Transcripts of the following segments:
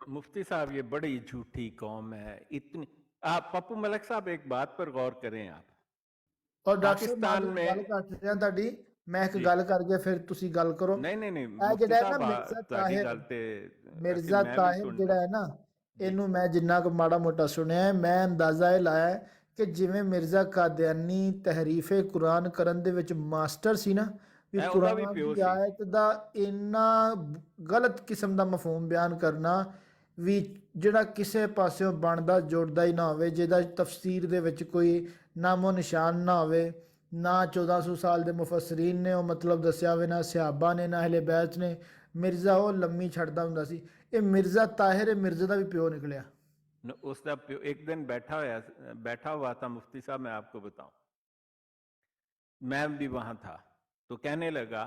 मुफ्ती साहब ये बड़ी झूठी कौम है इतनी। आप पप्पू मलिक साहब एक बात पर गौर करें आप। ਔਰ ਡਾਕਟਰ ਸਾਹਿਬ पाकिस्तान ਮਾਜ਼ਰਤ ਗੱਲ में ਕਰ ਰਿਹਾ ਤੁਹਾਡੀ, ਮੈਂ ਇੱਕ जी ਗੱਲ ਕਰਕੇ ਫਿਰ ਤੁਸੀਂ ਗੱਲ ਕਰੋ। नहीं नहीं नहीं ਇਹ मुफ्ती ਜਿਹੜਾ ਹੈ ਨਾ साहब ਮਿਰਜ਼ਾ ਤੁਹਾਡੀ ਤਾਹਿਰ, ਗੱਲ ਤੇ ਅਸੀਂ ਮਿਰਜ਼ਾ मैं भी ਤਾਹਿਰ सुन ਜਿਹੜਾ रहा ਹੈ ਨਾ, जी ਇਹਨੂੰ ਮੈਂ ਜਿੰਨਾ ਕੁ ਮਾੜਾ ਮੋਟਾ ਸੁਣਿਆ ਹੈ, ਮੈਂ ਅੰਦਾਜ਼ਾ ਇਹ ਲਾਇਆ ਹੈ ਕਿ ਜਿਵੇਂ ਮਿਰਜ਼ਾ ਕਾਦੀਆਨੀ ਤਹਿਰੀਫੇ ਕੁਰਾਨ ਕਰਨ ਦੇ ਵਿੱਚ ਮਾਸਟਰ ਸੀ ਨਾ, ਵੀ ਇਹ ਉਹਦਾ ਵੀ ਕੁਰਾਨ ਪਿਓ ਦੀ ਸੀ। ਆਇਤ ਦਾ ਇੰਨਾ ਗਲਤ ਕਿਸਮ ਦਾ ਮਫਹੂਮ ਬਿਆਨ ਕਰਨਾ ਵੀ ਜਿਹੜਾ ਕਿਸੇ ਪਾਸਿਓਂ ਬਣਦਾ ਜੁੜਦਾ ਹੀ ਨਾ ਹੋਵੇ, ਜਿਹਦਾ ਤਫਸੀਰ ਦੇ ਵਿੱਚ ਕੋਈ ਨਾਮੋ ਨਿਸ਼ਾਨ ਨਾ ਹੋਵੇ, ਨਾ 1400 ਸਾਲ ਦੇ ਮੁਫਸਰੀਨ ਨੇ ਉਹ ਮਤਲਬ ਦੱਸਿਆ ਹੋਵੇ, ਨਾ ਸਿਹਾਬਾ ਨੇ, ਨਾ ਅਹਿਲੇ ਬੈਤ ਨੇ। ਮਿਰਜ਼ਾ ਉਹ ਲੰਮੀ ਛੱਡਦਾ ਹੁੰਦਾ ਸੀ। ਇਹ ਮਿਰਜ਼ਾ ਤਾਹਿਰ ਇਹ ਮਿਰਜ਼ਾ ਦਾ ਵੀ ਪਿਓ ਨਿਕਲਿਆ। उसका पियो एक दिन बैठा हुआ था मुफ्ती साहब, मैं आपको बताऊं, मैं भी वहां था, तो कहने लगा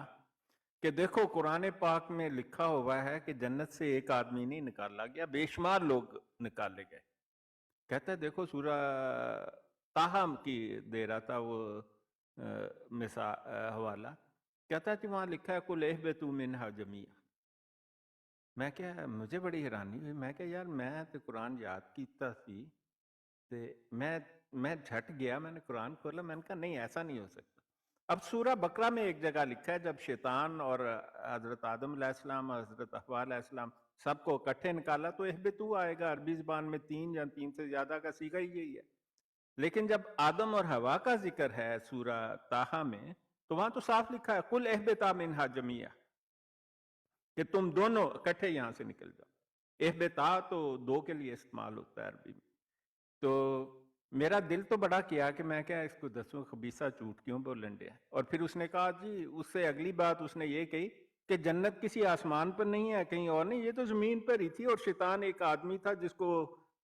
कि देखो कुरान पाक में लिखा हुआ है कि जन्नत से एक आदमी नहीं निकाला गया, बेशुमार लोग निकाले गए। कहता है देखो सूरह ताहा की दे रहा था वो हवाला, कहता है कि वहां लिखा है कुल एहबितू मिनहा जमीआ। मैं क्या, मुझे बड़ी हैरानी हुई, मैं क्या यार मैं तो कुरान याद कीता सी ते मैं झट गया, मैंने कुरान खोला, मैंने कहा नहीं ऐसा नहीं हो सकता। अब सूरह बकरा में एक जगह लिखा है जब शैतान और हजरत आदम अलैहिस्सलाम और हजरत हव्वा अलैहिस्सलाम सबको इकट्ठे निकाला तो एहबितू आएगा, अरबी जुबान में 3 या 3 से ज्यादा का सीगा ही यही है। लेकिन जब आदम और हवा का जिक्र है सूरह ताहा में, तो वहां तो साफ लिखा है कुल एहबिता मिनहा जमिया, कि तुम दोनों इकट्ठे यहां से निकल जाओ। एहबता तो दो के लिए इस्तेमाल होता है अरबी में। तो मेरा दिल तो बड़ा किया कि मैं क्या इसको दसूं खबीसा झूठ क्यों बोलन दिया। और फिर उसने कहा जी, उससे अगली बात उसने ये कही कि जन्नत किसी आसमान पर नहीं है, कहीं और नहीं, ये तो जमीन पर ही थी। और शैतान एक आदमी था जिसको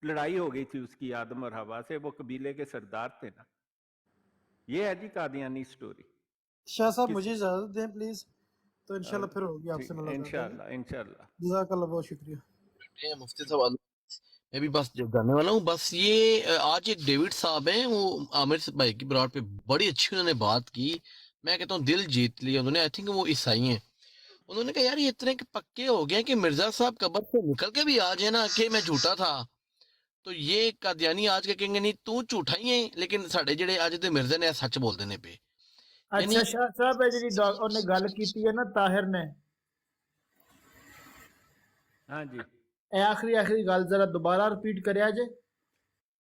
लड़ाई हो गई थी उसकी आदम और हवा से, वो कबीले के सरदार थे ना। ये है जी कादियानी स्टोरी। शाह साहब किस मुझे इजाज़त दें प्लीज़, तो इंशाल्लाह फिर होगी आपसे ठीक, मुलाकात। इंशाल्लाह इंशाल्लाह। जज़ाकल्लाह, बहुत शुक्रिया। मुफ्ती साहब मैं भी बस जब जाने वाला हूँ, बस ये आज एक डेविड साहब हैं, वो आमिर भाई की ब्रॉड पे बड़ी अच्छी उन्होंने बात की, मैं कहता हूँ दिल जीत लिया उन्होंने। आई थिंक वो ईसाई हैं। उन्होंने कहा यार ये इतने पक्के हो गए कि मिर्जा साहब कब्र से निकल के भी आ जाए ना कि मैं झूठा था, तो ये कादियानी आज के कहेंगे नहीं तू झूठा ही है, लेकिन साढ़े जेड़े आज दे मिर्जे ने सच बोल देने पे। ਅੱਛਾ ਸ਼ਾਹ ਸਾਹਿਬ, ਇਹ ਜਿਹੜੀ ਉਹਨੇ ਗੱਲ ਕੀਤੀ ਹੈ ਨਾ ਤਾਹਿਰ ਨੇ, हाँ जी, ਇਹ ਆਖਰੀ ਗੱਲ ਜ਼ਰਾ ਦੁਬਾਰਾ ਰਿਪੀਟ ਕਰਿਆ ਜੇ।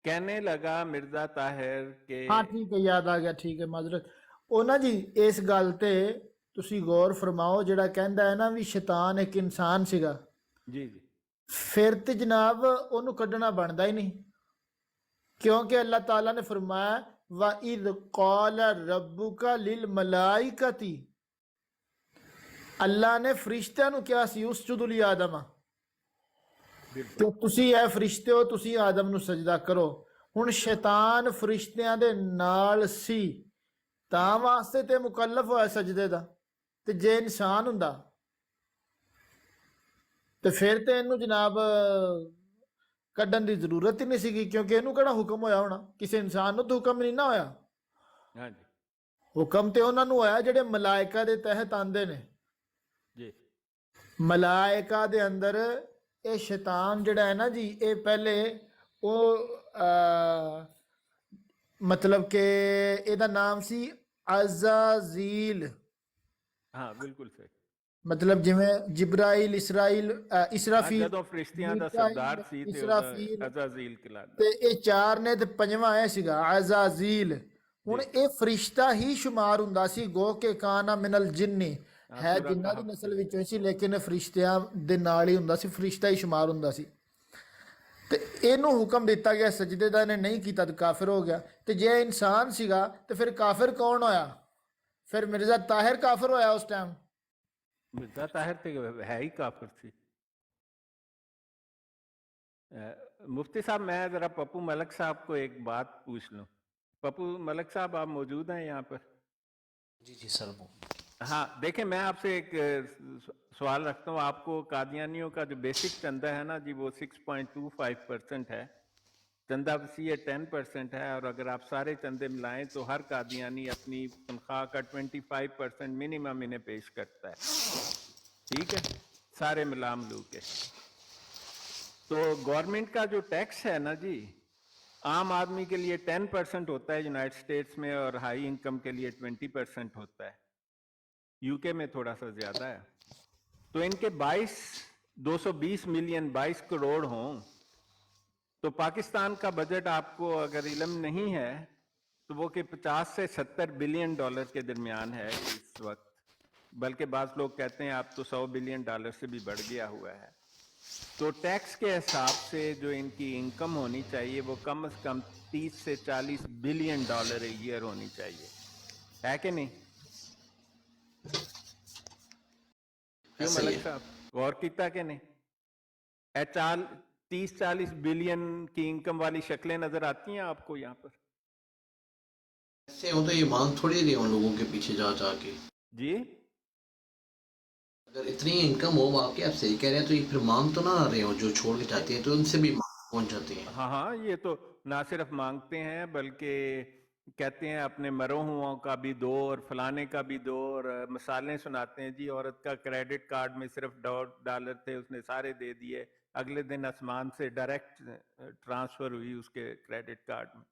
कहने लगा मिर्जा ताहिर के ਹਾਂ ਠੀਕ ਹੈ, ਯਾਦ ਆ ਗਿਆ, ਠੀਕ ਹੈ, ਮਾਜ਼ਰਤ। ਉਹ ਨਾ ਜੀ ਇਸ ਗੱਲ ਤੇ ਤੁਸੀਂ ਗੌਰ ਫਰਮਾਓ, ਜਿਹੜਾ ਕਹਿੰਦਾ ਹੈ ਨਾ ਵੀ ਸ਼ੈਤਾਨ ਇੱਕ ਇਨਸਾਨ ਸੀਗਾ, जी जी ਫਿਰ ਤੇ ਜਨਾਬ ਉਹਨੂੰ ਕੱਢਣਾ ਬਣਦਾ ਹੀ ਨਹੀਂ, ਕਿਉਂਕਿ ਅੱਲਾਹ ਤਾਲਾ ਨੇ ਫਰਮਾਇਆ وَإِذْ قَالَ رَبُّكَ لِلْمَلَائِكَةِ، اللہ نے ਫਰਿਸ਼ਤਿਆਂ ਨੂੰ ਕਿਹਾ ਸੀ ਉਸਜੁਦੂ ਲੀ ਆਦਮ, ਕਿ ਤੁਸੀਂ ਇਹ ਫਰਿਸ਼ਤੇ ਹੋ, ਤੁਸੀਂ ਆਦਮ ਨੂੰ ਸਜਦਾ ਕਰੋ। ਹੁਣ ਸ਼ੈਤਾਨ ਫਰਿਸ਼ਤਿਆਂ ਦੇ ਨਾਲ ਸੀ ਤਾਂ ਵਾਸਤੇ ਤੇ ਮੁਕੱਲਫ ਹੋਇਆ ਸਜਦੇ ਦਾ, ਤੇ ਜੇ ਇਨਸਾਨ ਹੁੰਦਾ ਤੇ ਫਿਰ ਤੇ ਇਹਨੂੰ ਜਨਾਬ ਕੱਢਣ ਦੀ ਜ਼ਰੂਰਤ ਹੀ ਨਹੀਂ ਸੀਗੀ, ਕਿਉਂਕਿ ਇਹਨੂੰ ਕਿਹੜਾ ਹੁਕਮ ਹੋਇਆ ਹੋਣਾ, ਕਿਸੇ ਇਨਸਾਨ ਨੂੰ ਤਾਂ ਹੁਕਮ ਨਹੀਂ ਨਾ ਹੋਇਆ। हाँ जी ਹੁਕਮ ਤੇ ਉਹਨਾਂ ਨੂੰ ਹੋਇਆ ਜਿਹੜੇ ਮਲਾਇਕਾ ਦੇ ਤਹਿਤ ਆਂਦੇ ਨੇ। जी ਮਲਾਇਕਾ ਦੇ ਅੰਦਰ ਇਹ ਸ਼ੈਤਾਨ ਜਿਹੜਾ ਹੈ ਨਾ ਜੀ, ਇਹ ਪਹਿਲੇ ਉਹ ਮਤਲਬ ਕਿ ਇਹਦਾ ਨਾਮ ਸੀ ਅਜ਼ਾਜ਼ੀਲ, हाँ बिल्कुल सही। ਮਤਲਬ ਜਿਵੇਂ ਜਿਬਰਾਈਲ, ਇਸਰਾਫੀਲ, ਜਦੋਂ ਫਰਿਸ਼ਤਿਆਂ ਦਾ ਸਰਦਾਰ ਸੀ ਤੇ ਇਸਰਾਫੀਲ, ਅਜ਼ਾਜ਼ੀਲ ਕਹਿਲਾਉਂਦਾ। ਤੇ ਇਹ ਚਾਰ ਨੇ ਤੇ ਪੰਜਵਾਂ ਇਹ ਸੀਗਾ ਅਜ਼ਾਜ਼ੀਲ। ਹੁਣ ਇਹ ਫਰਿਸ਼ਤਾ ਹੀ ਸ਼ੁਮਾਰ ਹੁੰਦਾ ਸੀ, ਗੋ ਕੇ ਕਾਨਾ ਮਿਨਲ ਜਿੰਨੀ, ਹੈ ਜਿਨ੍ਹਾਂ ਦੀ ਨਸਲ ਵਿੱਚੋਂ ਸੀ, ਲੇਕਿਨ ਫਰਿਸ਼ਤਿਆਂ ਦੇ ਨਾਲ ਹੀ ਹੁੰਦਾ ਸੀ, ਫਰਿਸ਼ਤਾ ਹੀ ਸ਼ੁਮਾਰ ਹੁੰਦਾ ਸੀ। ਤੇ ਇਹਨੂੰ ਹੁਕਮ ਦਿੱਤਾ ਗਿਆ ਸਜਦੇ ਦਾ, ਇਹਨੇ ਨਹੀਂ ਕੀਤਾ ਤੇ ਕਾਫਿਰ ਹੋ ਗਿਆ। ਤੇ ਜੇ ਇਨਸਾਨ ਸੀਗਾ ਤੇ ਫਿਰ ਕਾਫਿਰ ਕੌਣ ਹੋਇਆ? ਫਿਰ ਮਿਰਜ਼ਾ ਤਾਹਿਰ ਕਾਫਿਰ ਹੋਇਆ ਉਸ ਟਾਈਮ। मिर्जा ताहिर तो है ही काफिर थी। मुफ्ती साहब मैं जरा पप्पू मलिक साहब को एक बात पूछ लूं। पप्पू मलिक साहब आप मौजूद हैं यहाँ पर? जी जी सर। वो हाँ देखें, मैं आपसे एक सवाल रखता हूँ। आपको कादियानियों का जो बेसिक चंदा है ना जी, वो 6.25% है। चंदा वसीय 10% है, और अगर आप सारे चंदे मिलाएं तो हर कादियानी अपनी तनख्वाह का 25% मिनिमम इन्हें पेश करता है। ठीक है, सारे मिला मिलू के। तो गवर्नमेंट का जो टैक्स है ना जी, आम आदमी के लिए 10% होता है यूनाइटेड स्टेट्स में, और हाई इनकम के लिए 20% होता है। यूके में थोड़ा सा ज्यादा है। तो इनके 220 मिलियन 22 करोड़ हों, तो पाकिस्तान का बजट आपको अगर इल्म नहीं है तो वो कि 50 से 70 बिलियन डॉलर के दरमियान है इस वक्त, बल्कि बाज़ लोग कहते हैं आप तो 100 बिलियन डॉलर से भी बढ़ गया हुआ है। तो टैक्स के हिसाब से जो इनकी इनकम होनी चाहिए वो कम से कम 30 से 40 बिलियन डॉलर ईयर होनी चाहिए, है कि नहीं? क्यों ऐसे ही मलक है। साहब, गौर किया कि नहीं? 30-40 बिलियन की इनकम वाली शक्लें नजर आती हैं आपको यहाँ पर? ऐसे हो तो ये मांग थोड़ी रही उन लोगों के पीछे जा के। जी अगर इतनी इनकम हो वाकई आप सही कह रहे हैं, तो ये फिर मांग तो ना रहे हो, जो छोड़ के जाती है तो उनसे भी मांग पहुंच जाती है। हाँ हाँ, ये तो ना सिर्फ मांगते हैं बल्कि कहते हैं अपने मरो हुओं का भी दो और फलाने का भी दो, और मिसालें सुनाते हैं जी, औरत का क्रेडिट कार्ड में सिर्फ $1 थे, उसने सारे दे दिए, अगले दिन आसमान से डायरेक्ट ट्रांसफर हुई उसके क्रेडिट कार्ड में।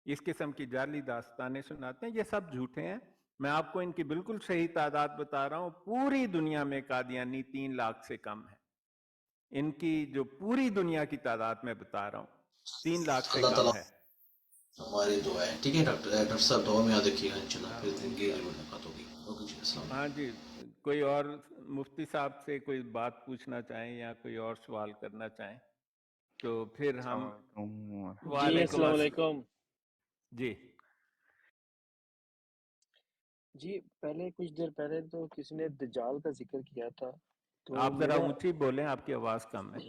इस किस्म की जाली दास्तानें सुनाते हैं, ये सब झूठे हैं। मैं आपको इनकी बिल्कुल सही तादाद बता रहा हूं, पूरी दुनिया में कादियानी 3 लाख से कम है। इनकी जो पूरी दुनिया की तादाद में बता रहा हूं 3 लाख से अल्लाह कम ताला है। हमारी दुआ है। ठीक है डॉक्टर साहब, दुआ में याद रखिएगा इंशाल्लाह, हाँ, फिर जिंदगी इंशाल्लाह। जरूर मुलाकात होगी। ओके जी, अस्सलाम वालेकुम। हाँ जी, कोई और मुफ्ती साहब से कोई बात पूछना चाहें या कोई और सवाल करना चाहें तो फिर हम। अस्सलामुअलैकुम। जी वालेकुम अस्सलाम अस्सलाम। वालेकुम। जी जी पहले कुछ देर पहले तो किसी ने दज्जाल का जिक्र किया था, तो आप जरा ऊंची बोलें, आपकी आवाज कम है।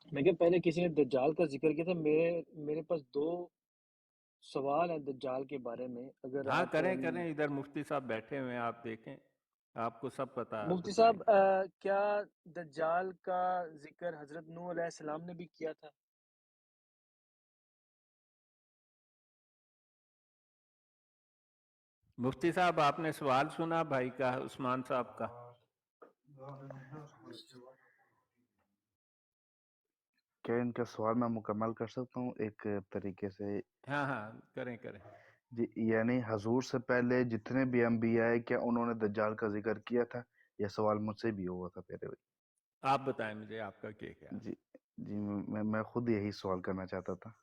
मैं क्या पहले किसी ने दज्जाल का जिक्र किया था। मेरे मेरे पास दो सवाल है दज्जाल के बारे में, अगर हाँ आप करें करें, इधर मुफ्ती साहब बैठे हुए हैं, आप देखें, आपको सब पता मुफ्ती साहब, बताएंगे। क्या दज्जाल का जिक्र हजरत नूह अलैहिस्सलाम ने भी किया था? मुफ्ती साहब आपने सवाल सुना भाई का, उस्मान साहब का? क्या इनका सवाल मैं मुकम्मल कर सकता हूँ एक तरीके से? हाँ हाँ, करें करें। जी, यानी हजूर से पहले जितने भी अम्बिया है, क्या उन्होंने दज्जाल का जिक्र किया था? यह सवाल मुझसे भी हुआ था पहले। आप बताएं मुझे आपका क्या ख्याल। जी जी, मैं खुद यही सवाल करना चाहता था।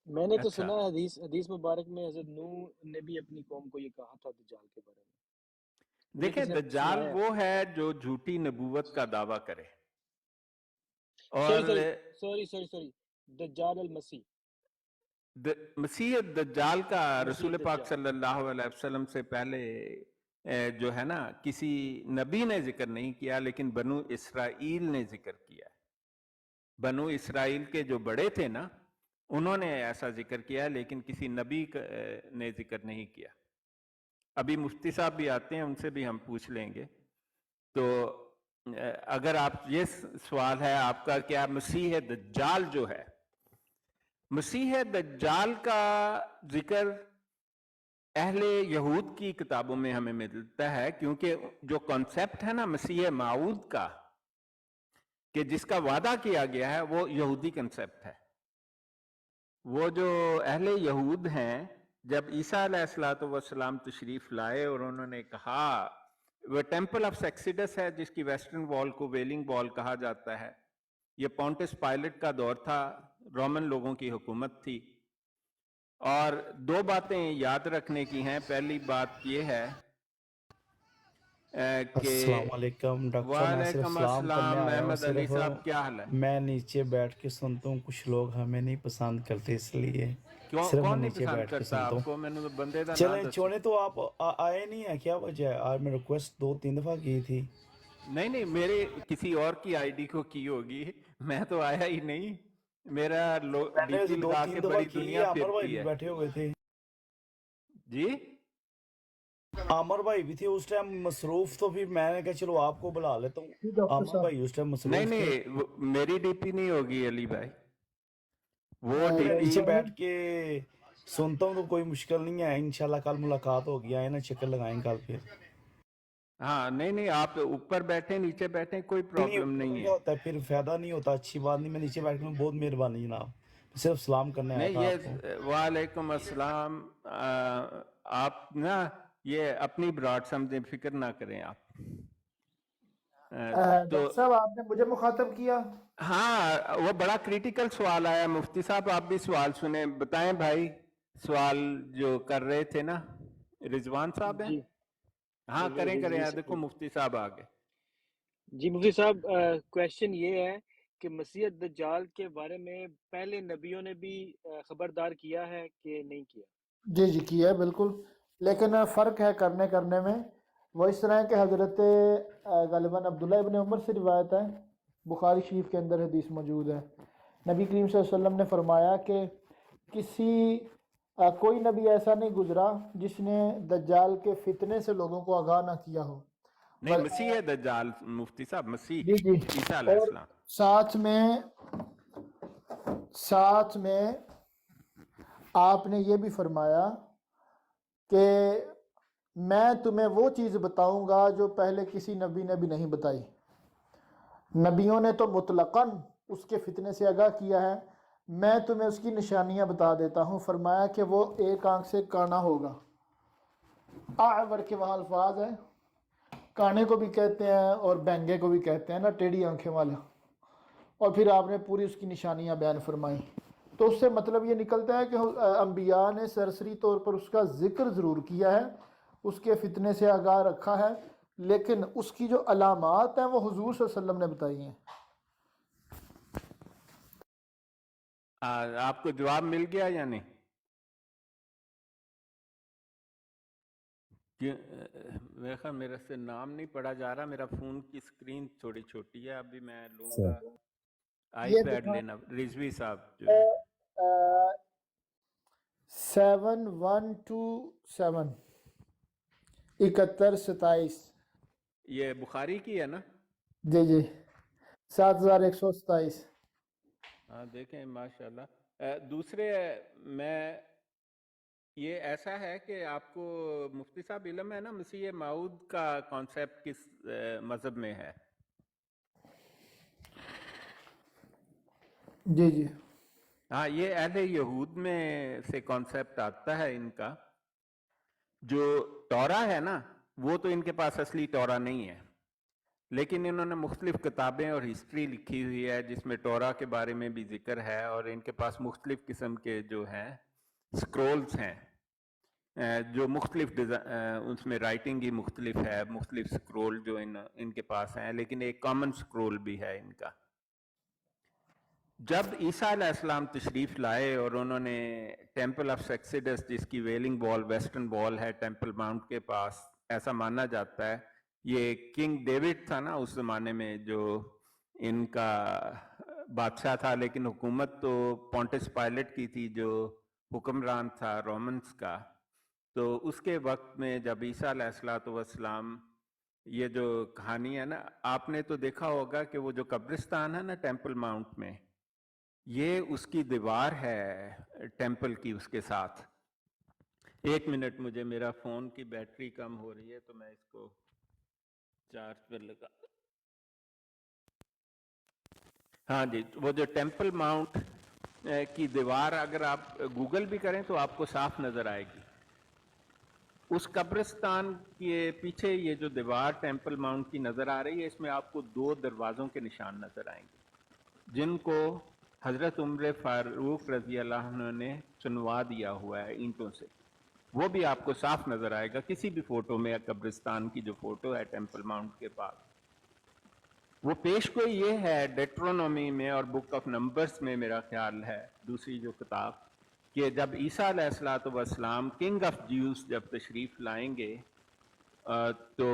मैंने तो अच्छा, सुना है हदीस मुबारक में हजरत नूह ने भी अपनी कौम को ये कहा था दज्जाल के बारे में। मुझे देखें किसी ने दज्जाल सुनाया है। वो है जो झूठी नबूवत का दावा करे। सॉरी और सॉरी सॉरी सॉरी सॉरी दज्जाल अल मसीह, मसीह दज्जाल का मसीह रसूल पाक दज्जाल। सल्लल्लाहु अलैहि वसल्लम से पहले जो है ना, किसी नबी ने जिक्र नहीं किया, लेकिन बनु इसराइल ने जिक्र किया है। बनु इसराइल के जो बड़े थे ना, उन्होंने ऐसा जिक्र किया, लेकिन किसी नबी ने जिक्र नहीं किया। अभी मुफ्ती साहब भी आते हैं, उनसे भी हम पूछ लेंगे। तो अगर आप, ये सवाल है आपका, क्या मसीह दज्जाल जो है, मसीह दज्जाल का जिक्र अहले यहूद की किताबों में हमें मिलता है, क्योंकि जो कॉन्सेप्ट है ना मसीह माऊद का, कि जिसका वादा किया गया है, वो यहूदी कॉन्सेप्ट है। वो जो अहले यहूद हैं, जब ईसा अलैहिस्सलाम तशरीफ लाए और उन्होंने कहा, वो टेम्पल ऑफ सेक्सिडस है जिसकी वेस्टर्न वॉल को वेलिंग वॉल कहा जाता है, ये पॉन्टिस पायलट का दौर था, रोमन लोगों की हुकूमत थी। और दो बातें याद रखने की हैं। पहली बात ये है कि अस्सलाम वालेकुम डॉक्टर साहब, मैं सिर्फ वालेकुम सलाम करने अस्सलाम, आया हूँ। अहमद अली सिर्फ साहब, क्या हाल है? मैं नीचे बैठ के सुनता हूँ, कुछ लोग हमें नहीं पसंद करते, इसलिए क्यों, सिर्फ मैं कौन नहीं नीचे पसंद बैठ के करता सुनता हूँ। आपको? मैंने तो बंदे का ना चले दसो। छोड़े, तो आप आए नहीं है, क्या वजह है? आज मैं रिक्वेस्ट 2-3 दफ़ा की थी। नहीं नहीं, मेरे किसी और की आईडी को की होगी, मैं तो आया ही नहीं। मेरा मैंने डीपी लगा 2-3 के दफ़ा बड़ी की है, दुनिया अमर भाई फिरती भी है बैठे हुए थे। जी। अमर भाई भी थे उस टाइम मसरूफ, तो फिर मैंने कहा चलो आपको बुला लेता हूँ। जी डॉक्टर अमर साहब। भाई उस टाइम नहीं मसरूफ थे। नहीं, मेरी डीपी नहीं होगी अली भाई, वो मैं डीपी। नीचे बैठ के सुनता हूँ, तो कोई मुश्किल नहीं है। इंशाल्लाह कल मुलाकात होगी, आए ना, चक्कर लगाएं कल फिर। हाँ, नहीं नहीं, आप ऊपर बैठे नीचे बैठे कोई नहीं प्रॉब्लम ऊपर नहीं में है। क्या होता है फिर फायदा नहीं होता, अच्छी बात नहीं, मैं नीचे बैठ के बहुत मेहरबानी जनाब, सिर्फ सलाम करने आया नहीं था ये आपको। वालेकुम अस्सलाम। आप ना ये अपनी ब्रॉड समझें, फिक्र ना करें आप। तो डॉक्टर साहब आपने मुझे मुखातब किया। हाँ, वो बड़ा क्रिटिकल सवाल आया। मुफ्ती साहब आप भी सवाल सुने, बताएं भाई। सवाल जो कर रहे थे ना, रिजवान साहब हैं? जी हाँ, करें करें रिजवी यार, देखो मुफ्ती साहब आ गए। जी मुफ्ती साहब, क्वेश्चन ये है कि मसीह दज्जाल के बारे में पहले नबियों ने भी खबरदार किया है कि नहीं किया? जी जी किया है बिल्कुल, लेकिन फ़र्क है करने करने में। वो इस तरह है कि हज़रत ग़ालिबन अब्दुल्ला इब्न उमर से रिवायत है, बुखारी शरीफ के अंदर हदीस मौजूद है। नबी करीम सल्लल्लाहु अलैहि वसल्लम ने फरमाया कि कोई नबी ऐसा नहीं गुज़रा जिसने दज्जाल के फितने से लोगों को आगाह ना किया हो। नहीं, मसीह है दज्जाल मुफ्ती साहब, मसीह जी जी। ईसा और अलैहिस्सलाम। साथ में आपने ये भी फरमाया कि मैं तुम्हें वो चीज़ बताऊंगा जो पहले किसी नबी ने भी नहीं बताई। नबियों ने तो मुतलकन उसके फितने से आगाह किया है, मैं तुम्हें उसकी निशानियां बता देता हूँ। फरमाया कि वो एक आंख से काना होगा। आवर के वहाँ अल्फाज है, काने को भी कहते हैं और बैंगे को भी कहते हैं ना, टेढ़ी आंखें वाला। और फिर आपने पूरी उसकी निशानियां बयान फरमाई। तो उससे मतलब ये निकलता है कि अंबिया ने सरसरी तौर पर उसका जिक्र ज़रूर किया है, उसके फितने से आगाह रखा है, लेकिन उसकी जो अलामात हैं वो हुजूर सल्लल्लाहु अलैहि वसल्लम ने बताई हैं। आपको जवाब मिल गया या नहीं? मेरे ख्याल मेरे से नाम नहीं पढ़ा जा रहा, मेरा फ़ोन की स्क्रीन थोड़ी छोटी है। अभी मैं लूँगा ये आईपैड दिखा लेना। रिजवी साहब जो है 7127 7127। ये बुखारी की है ना? जी जी 7127। हाँ देखें, माशाल्लाह। दूसरे मैं ये ऐसा है कि आपको मुफ्ती साहब इल्म है ना, मसीह माऊद का कॉन्सेप्ट किस मज़हब में है? जी जी हाँ, ये अहले यहूद में से कॉन्सेप्ट आता है इनका। जो तौरा है ना, वो तो इनके पास असली तौरा नहीं है, लेकिन इन्होंने मुख्तलिफ किताबें और हिस्ट्री लिखी हुई है जिसमें तौरा के बारे में भी जिक्र है। और इनके पास मुख्तलिफ किस्म के जो हैं स्क्रोल्स हैं, जो मुख्तलिफ उसमें राइटिंग ही मुख्तलिफ है, मुख्तलिफ स्क्रोल जो इनके पास हैं, लेकिन एक कॉमन स्क्रोल भी है इनका। जब ईसा अलैहिस्सलाम तशरीफ़ लाए और उन्होंने टेंपल ऑफ सेक्सिडस, जिसकी वेलिंग वॉल वेस्टर्न वॉल है टेंपल माउंट के पास, ऐसा माना जाता है, ये किंग डेविड था ना उस ज़माने में जो इनका बादशाह था, लेकिन हुकूमत तो पोंटिस पायलट की थी जो हुक्मरान था रोमन्स का। तो उसके वक्त में जब ईसा अलैहिस्सलाम, ये जो कहानी है ना, आपने तो देखा होगा कि वो जो कब्रिस्तान है ना टेंपल माउंट में, ये उसकी दीवार है टेंपल की उसके साथ। एक मिनट, मुझे मेरा फ़ोन की बैटरी कम हो रही है तो मैं इसको चार्ज पर लगा। हाँ जी, वो जो टेंपल माउंट की दीवार अगर आप गूगल भी करें तो आपको साफ नज़र आएगी। उस कब्रिस्तान के पीछे ये जो दीवार टेंपल माउंट की नज़र आ रही है, इसमें आपको 2 दरवाज़ों के निशान नज़र आएंगे जिनको हज़रत उम्र फारूक रज़ी अल्लाह अन्हु ने चुनवा दिया हुआ है ईंटों से। वो भी आपको साफ नज़र आएगा किसी भी फ़ोटो में, कब्रिस्तान की जो फ़ोटो है टेंपल माउंट के पास। वो पेश गोई ये है डेट्रोनोमी में और बुक ऑफ नंबर्स में, मेरा ख्याल है दूसरी जो किताब, कि जब ईसा अलैहिस्सलाम किंग ऑफ ज्यूस जब तशरीफ़ लाएंगे, तो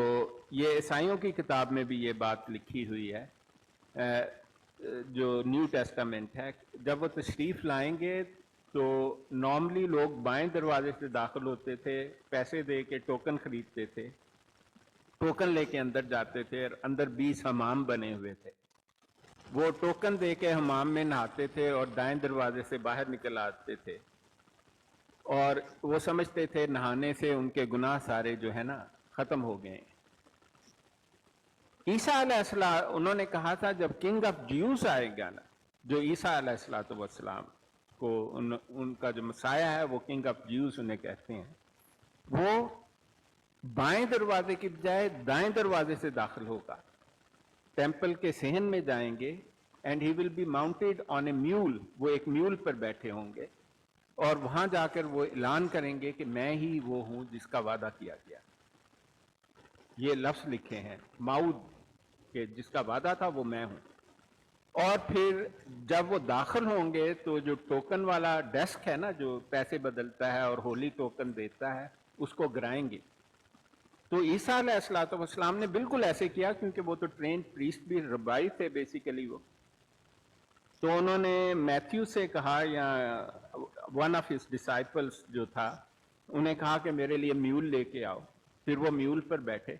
ये ईसाइयों की किताब में भी ये बात लिखी हुई है, जो न्यू टेस्टामेंट है, जब वो तशरीफ़ लाएंगे तो नॉर्मली लोग बाएं दरवाजे से दाखिल होते थे, पैसे दे के टोकन खरीदते थे, टोकन लेके अंदर जाते थे और अंदर 20 हमाम बने हुए थे। वो टोकन दे के हमाम में नहाते थे और दाएं दरवाजे से बाहर निकल आते थे, और वो समझते थे नहाने से उनके गुनाह सारे जो है ना ख़त्म हो गए। ईसा अलैहिस्सलाम उन्होंने कहा था जब किंग ऑफ ज्यूस आएगा ना, जो ईसा अलैहिस्सलाम को उनका जो मसाया है वो किंग ऑफ ज्यूस उन्हें कहते हैं, वो बाएं दरवाजे की बजाय दाएं दरवाजे से दाखिल होगा, टेंपल के सहन में जाएंगे, and he will be mounted on A mule, वो एक म्यूल पर बैठे होंगे और वहां जाकर वो ऐलान करेंगे कि मैं ही वो हूं जिसका वादा किया गया। ये लफ्ज लिखे हैं माऊद के, जिसका वादा था वो मैं हूं। और फिर जब वो दाखिल होंगे तो जो टोकन वाला डेस्क है ना, जो पैसे बदलता है और होली टोकन देता है, उसको गिराएंगे। तो ईसा अलैहिस्सलाम ने बिल्कुल ऐसे किया, क्योंकि वो तो ट्रेन प्रीस्ट भी रब्बाई थे बेसिकली वो। तो उन्होंने मैथ्यू से कहा, या वन ऑफ हिज डिसाइपल्स जो था, उन्हें कहा कि मेरे लिए म्यूल लेके आओ। फिर वो म्यूल पर बैठे,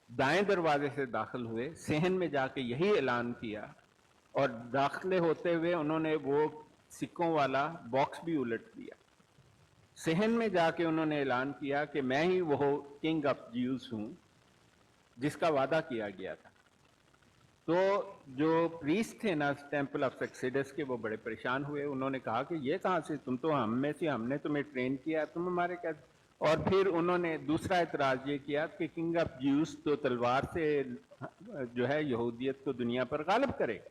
दाएं दरवाजे से दाखिल हुए, सहन में जाके यही ऐलान किया, और दाखिले होते हुए उन्होंने वो सिक्कों वाला बॉक्स भी उलट दिया। सहन में जाके उन्होंने ऐलान किया कि मैं ही वो किंग ऑफ ज्यूस हूं जिसका वादा किया गया था। तो जो प्रीस्ट थे ना टेंपल ऑफ सक्सेडस के, वो बड़े परेशान हुए। उन्होंने कहा कि ये कहाँ से, तुम तो हम में से, हमने तुम्हें ट्रेन किया, तुम हमारे कैसे। और फिर उन्होंने दूसरा एतराज ये किया कि किंग ऑफ ज्यूस तो तलवार से जो है यहूदियत को दुनिया पर गालिब करेगा।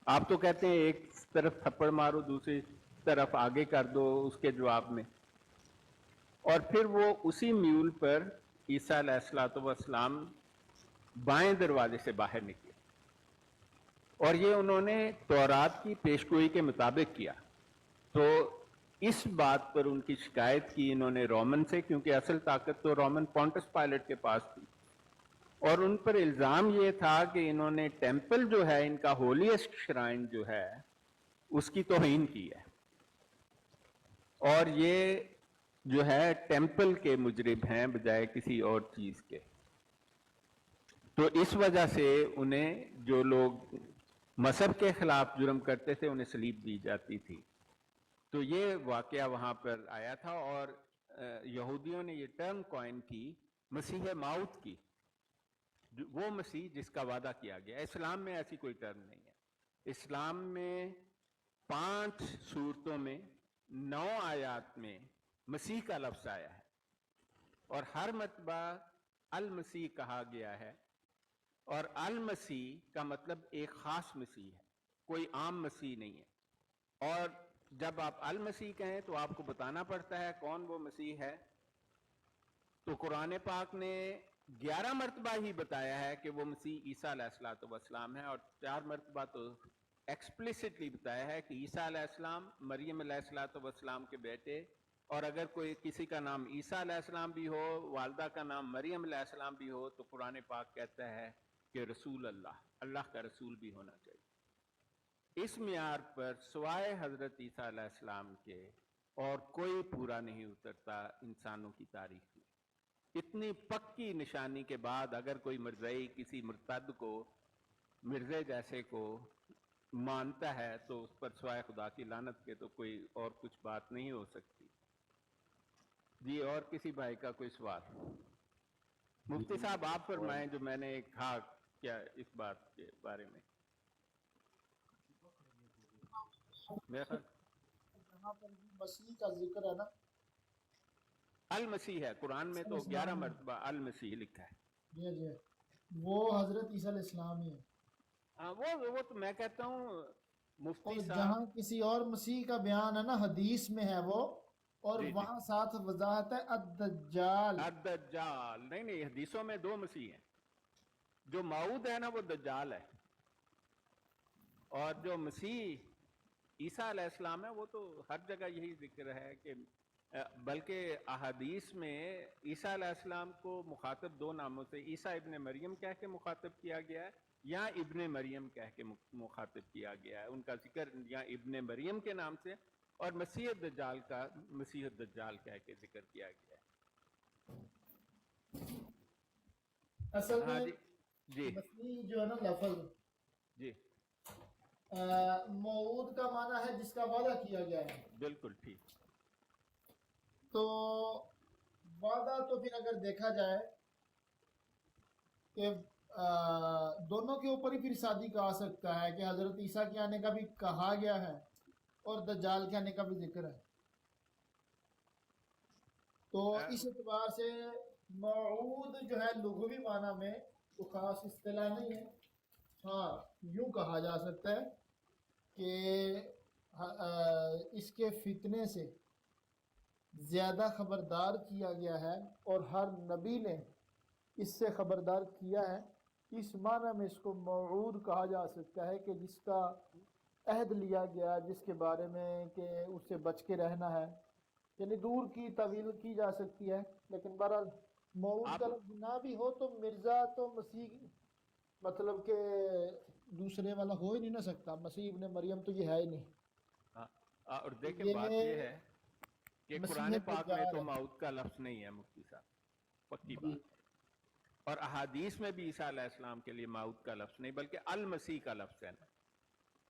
आप तो कहते हैं एक तरफ थप्पड़ मारो, दूसरी तरफ आगे कर दो उसके जवाब में। और फिर वो उसी म्यूल पर ईसा अलैहिस्सलाम बाएं दरवाजे से बाहर निकले, और ये उन्होंने तौरात की पेशगोई के मुताबिक किया। तो इस बात पर उनकी शिकायत की इन्होंने रोमन से, क्योंकि असल ताकत तो रोमन पॉन्टस पायलट के पास थी, और उन पर इल्जाम ये था कि इन्होंने टेंपल जो है, इनका होलीएस्ट श्राइन जो है, उसकी तौहीन की है, और ये जो है टेंपल के मुजरिम हैं बजाय किसी और चीज के। तो इस वजह से उन्हें, जो लोग मजहब के खिलाफ जुर्म करते थे, उन्हें सलीब दी जाती थी। तो ये वाकया वहां पर आया था, और यहूदियों ने ये टर्म कॉइन की मसीह माउत की, वो मसीह जिसका वादा किया गया। इस्लाम में ऐसी कोई टर्म नहीं है। इस्लाम में 5 सूरतों में 9 आयात में मसीह का लफ्ज आया है, और हर मर्तबा अल मसीह कहा गया है, और अल मसीह का मतलब एक खास मसीह है, कोई आम मसीह नहीं है। और जब आप अल मसीह कहें तो आपको बताना पड़ता है कौन वो मसीह है। तो कुरान पाक ने 11 मरतबा ही बताया है कि वो मसीह ईसा अलैहिस्सलाम है, और 4 मरतबा तो एक्सप्लिसिटली बताया है कि ईसा अलैहिस्सलाम मरियम अलैहिस्सलाम के बेटे, और अगर कोई किसी का नाम ईसा अलैहिस्सलाम भी हो, वालदा का नाम मरियम अलैहिस्सलाम भी हो, तो कुरान पाक कहता है कि रसूल अल्लाह, अल्लाह का रसूल भी होना चाहिए। इस मियार पर सिवाय हजरत ईसा अलैहिस्सलाम के और कोई पूरा नहीं उतरता इंसानों की तारीख में। इतनी पक्की निशानी के बाद अगर कोई मिर्ज़ाई किसी मुर्तद को, मिर्ज़े जैसे को मानता है, तो उस पर सिवाय खुदा की लानत के तो कोई और कुछ बात नहीं हो सकती। जी, और किसी भाई का कोई सवाल? मुफ्ती साहब आप फरमाएं जो मैंने कहा क्या इस बात के बारे में। मेरा ख्याल जहाँ पर भी मसीह का जिक्र है ना, अल मसीह है, कुरान में तो 11 मरतबा अल मसीह लिखा है। जी जी, वो हजरत ईसा अलैहिस्सलाम ही है। हाँ, वो तो मैं कहता हूँ मुफ्ती और साहब। जहाँ किसी और मसीह का बयान है ना, हदीस में है वो, और जी, जी। वहां साथ वजाहत है अद-दज्जाल। दज्जाल नहीं, हदीसों में 2 मसीह हैं। जो माऊद है ना वो दज्जाल है, और जो मसीह ईसा अलैहिस्सलाम है वो तो हर जगह यही जिक्र है कि बल्कि अहादीस में ईसा अलैहिस्सलाम को मुखातब 2 नामों से, ईसा इब्ने मरियम कह के मुखातब किया गया है, या इब्ने मरियम कह के मुखातब किया गया है। उनका जिक्र या इब्ने मरियम के नाम से, और मसीह दज्जाल का मसीह दज्जाल कह के जिक्र किया गया है। असल हाँ में जी, जी मसीह जो है ना लफज, जी, मऊद का माना है जिसका वादा किया गया है। बिल्कुल ठीक। तो वादा तो फिर अगर देखा जाए कि दोनों के ऊपर ही फिर शादी का आ सकता है कि हजरत ईसा के आने का भी कहा गया है और दज्जाल के आने का भी जिक्र है। तो इस एतबार से मऊद जो है लुग़वी माना में तो खास इस्तिलाह नहीं है। हाँ, यूं कहा जा सकता है कि इसके फितने से ज़्यादा खबरदार किया गया है और हर नबी ने इससे खबरदार किया है। इस माना में इसको मऊद कहा जा सकता है कि जिसका अहद लिया गया, जिसके बारे में कि उससे बच के रहना है, यानी दूर की तवील की जा सकती है। लेकिन बहरहाल मऊद का लफ्ज़ ना भी हो तो मिर्ज़ा तो मसीह मतलब के दूसरे वाला हो ही नहीं ना सकता। मसीह इब्ने मरियम तो ये है ही नहीं। और देखें ये बात ये है कि मसीह कुरान पाक में दज्जाल तो है। मऊद का लफ्ज़ नहीं है मुफ्ती साहब, पक्की जी बात। और अहादीस में भी ईसा अलैहिस्सलाम के लिए मऊद का लफ्ज़ नहीं बल्कि अल मसीह का लफ्ज़ है ना।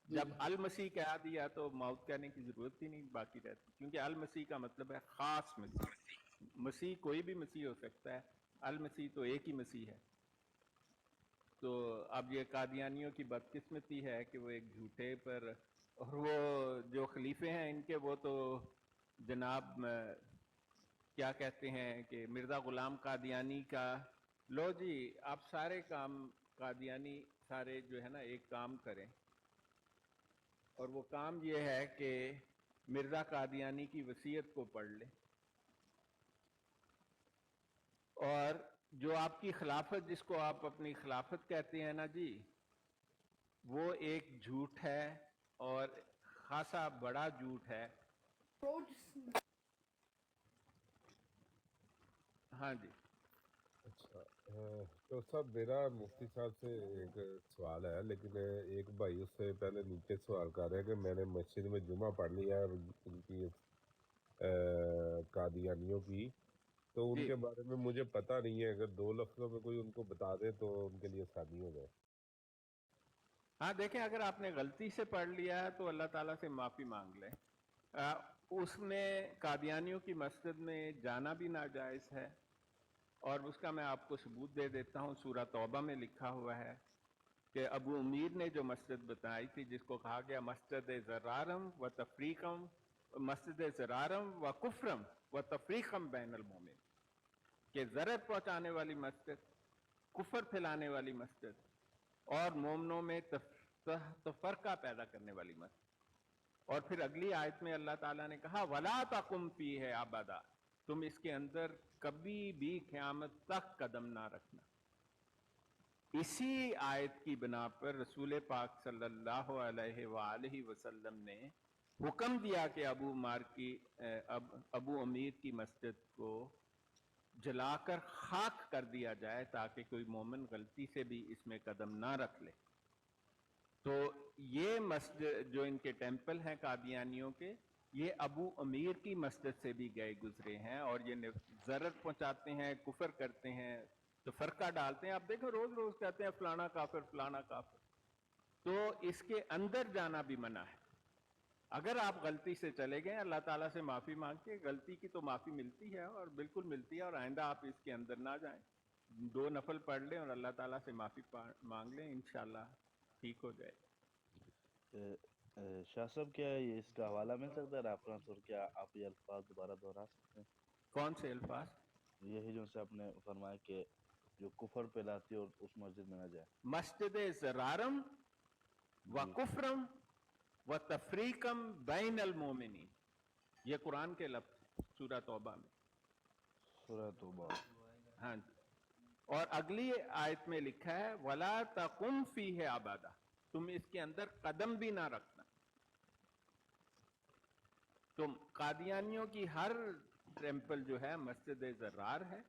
जी जब अल मसीह कह दिया तो मऊद कहने की जरूरत ही नहीं बाकी रहती, क्योंकि अल मसीह का मतलब है खास मसीह। मसीह कोई भी मसीह हो सकता है, अल मसीह तो एक ही मसीह है। तो अब ये कादियानियों की बदकिस्मती है कि वो एक झूठे पर, और वो जो खलीफे हैं इनके, वो तो जनाब क्या कहते हैं कि मिर्ज़ा गुलाम कादियानी का, लो जी आप सारे काम कादियानी सारे जो है ना एक काम करें, और वो काम ये है कि मिर्ज़ा कादियानी की वसीयत को पढ़ लें, और जो आपकी खिलाफत जिसको आप अपनी खिलाफत कहते हैं ना जी, वो एक झूठ है और खासा बड़ा झूठ है। हाँ जी। अच्छा तो साहब मेरा मुफ्ती साहब से एक सवाल है, लेकिन एक भाई उससे पहले नीचे सवाल कर रहे हैं कि मैंने मस्जिद में जुमा पढ़ लिया है और उनकी कादियानियों की, तो जी उनके बारे में मुझे पता नहीं है। अगर 2 लफ्ज़ों में कोई उनको बता दे तो उनके लिए आसानी हो जाए। हाँ, देखें अगर आपने गलती से पढ़ लिया है तो अल्लाह ताला से माफ़ी मांग लें। उसमें कादियानियों की मस्जिद में जाना भी नाजायज़ है, और उसका मैं आपको सबूत दे देता हूँ। सूरह तौबा में लिखा हुआ है कि अबू उमीर ने जो मस्जिद बताई थी, जिसको कहा गया मस्जिद ज़रारम व तफरीकम, मस्जिद ज़रारम व कुफ्रम व तफरीकम बैनल मोमिन, कि ज़रर पहुँचाने वाली मस्जिद, कुफर फैलाने वाली मस्जिद, और मोमनों में तफरका पैदा करने वाली मस्जिद। और फिर अगली आयत में अल्लाह ताला ने कहा वला तकुम फी है अबदा, तुम इसके अंदर कभी भी क़यामत तक कदम ना रखना। इसी आयत की बिना पर रसूल पाक सल्लल्लाहु अलैहि वसल्लम ने हुक्म दिया कि अबू अमीर की मस्जिद को जलाकर खाक कर दिया जाए, ताकि कोई मोमिन गलती से भी इसमें कदम ना रख ले। तो ये मस्जिद जो इनके टेंपल हैं कादियानियों के, ये अबू अमीर की मस्जिद से भी गए गुजरे हैं, और ये ज़रर पहुंचाते हैं, कुफर करते हैं, तो फरका डालते हैं। आप देखो रोज रोज कहते हैं फलाना काफिर फलाना काफिर, तो इसके अंदर जाना भी मना है। अगर आप गलती से चले गए, अल्लाह ताला से माफ़ी मांग के, गलती की तो माफ़ी मिलती है और बिल्कुल मिलती है, और आइंदा आप इसके अंदर ना जाएं, 2 नफल पढ़ लें और अल्लाह ताला से माफ़ी मांग लें, इंशाल्लाह ठीक हो जाए। शाह साहब, क्या ये इसका हवाला मिल सकता है रेफरेंस, और क्या आप ये अल्फाज दोबारा दोहरा सकते हैं? कौन से अल्फाज? यही जो से आपने फरमाया कि जो कुफर फैलाती है और उस मस्जिद में ना जाए। मस्जिद ज़रारम व जी कुफ्रम व तफरीकम बैन अल मोमिनीन, ये कुरान के लफ्ज़ सूरह तौबा में। सूरह तौबा। हाँ जी। और अगली आयत में लिखा है वला तकुम फी है आबादा, तुम इसके अंदर कदम भी ना रखना। तो कादियानियों की हर टेंपल जो है मस्जिद ज़रार है,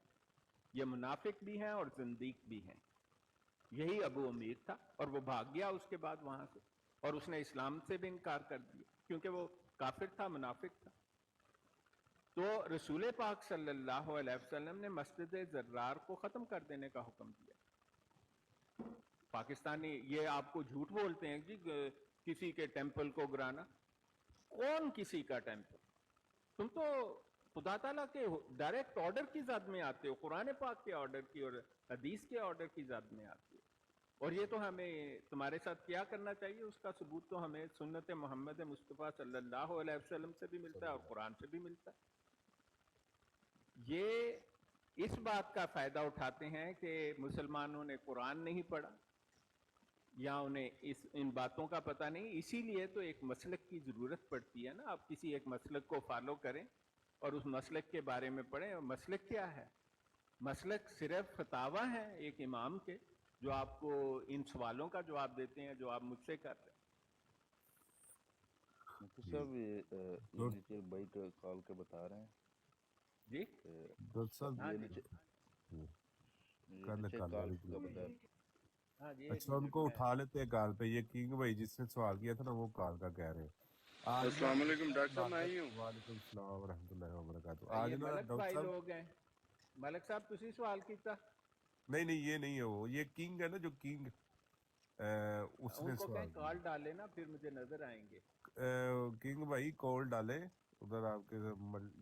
ये मुनाफिक भी हैं और जिंदीक भी हैं। यही अबू अमीर था, और वो भाग गया उसके बाद वहां से, और उसने इस्लाम से भी इनकार कर दिया क्योंकि वो काफिर था, मुनाफिक था। तो रसूल पाक सल्लल्लाहु अलैहि वसल्लम ने मस्जिद ज़रार को ख़त्म कर देने का हुक्म दिया। पाकिस्तानी ये आपको झूठ बोलते हैं जी किसी के टेंपल को गिराना। कौन किसी का टेंपल? तुम तो खुदा ताला के डायरेक्ट ऑर्डर की ज़द में आते हो, कुरान पाक के ऑर्डर की और हदीस के ऑर्डर की ज़द में आते हो। اور یہ تو ہمیں تمہارے ساتھ کیا کرنا چاہیے، اس کا ثبوت تو ہمیں سنت محمد مصطفیٰ صلی اللہ علیہ وسلم سے بھی ملتا ہے اور قرآن سے بھی ملتا ہے۔ یہ اس بات کا فائدہ اٹھاتے ہیں کہ مسلمانوں نے قرآن نہیں پڑھا یا انہیں ان باتوں کا پتہ نہیں، اسی لیے تو ایک مسلک کی ضرورت پڑتی ہے نا، آپ کسی ایک مسلک کو فالو کریں اور اس مسلک کے بارے میں پڑھیں۔ اور مسلک کیا ہے؟ مسلک صرف فتاوی ہیں ایک امام کے جو آپ کو ان سوالوں کا جواب دیتے ہیں جو آپ مجھ سے کر رہے ہیں۔ مفتی صاحب یہ نیچے بھائی کا کال کے بتا رہے ہیں جی ڈاکٹر صاحب ہاں یہ جی نیچے کل نیچے کال کال آئی کا تھی۔ بتا رہے ہاں جی، اچھا ان کو اٹھا لیتے ہیں کال پہ، یہ کنگ بھائی جس نے سوال کیا تھا نا وہ کال کا کہہ رہے ہیں۔ آج السلام علیکم ڈاکٹر صاحب، میں ہی ہوں۔ وعلیکم السلام ورحمۃ اللہ وبرکاتہ۔ آج یہ نا ملک ڈاکٹر بھائی صاحب لوگ ہیں۔ ملک صاحب تسی سوال کیتا، نہیں یہ نہیں ہے، وہ یہ کنگ ہے نا جو کنگ اس ان نے کو کہیں سوال کال ڈالے نا، پھر مجھے نظر آئیں گے۔ کنگ بھائی کال ڈالے ادھر، آپ کے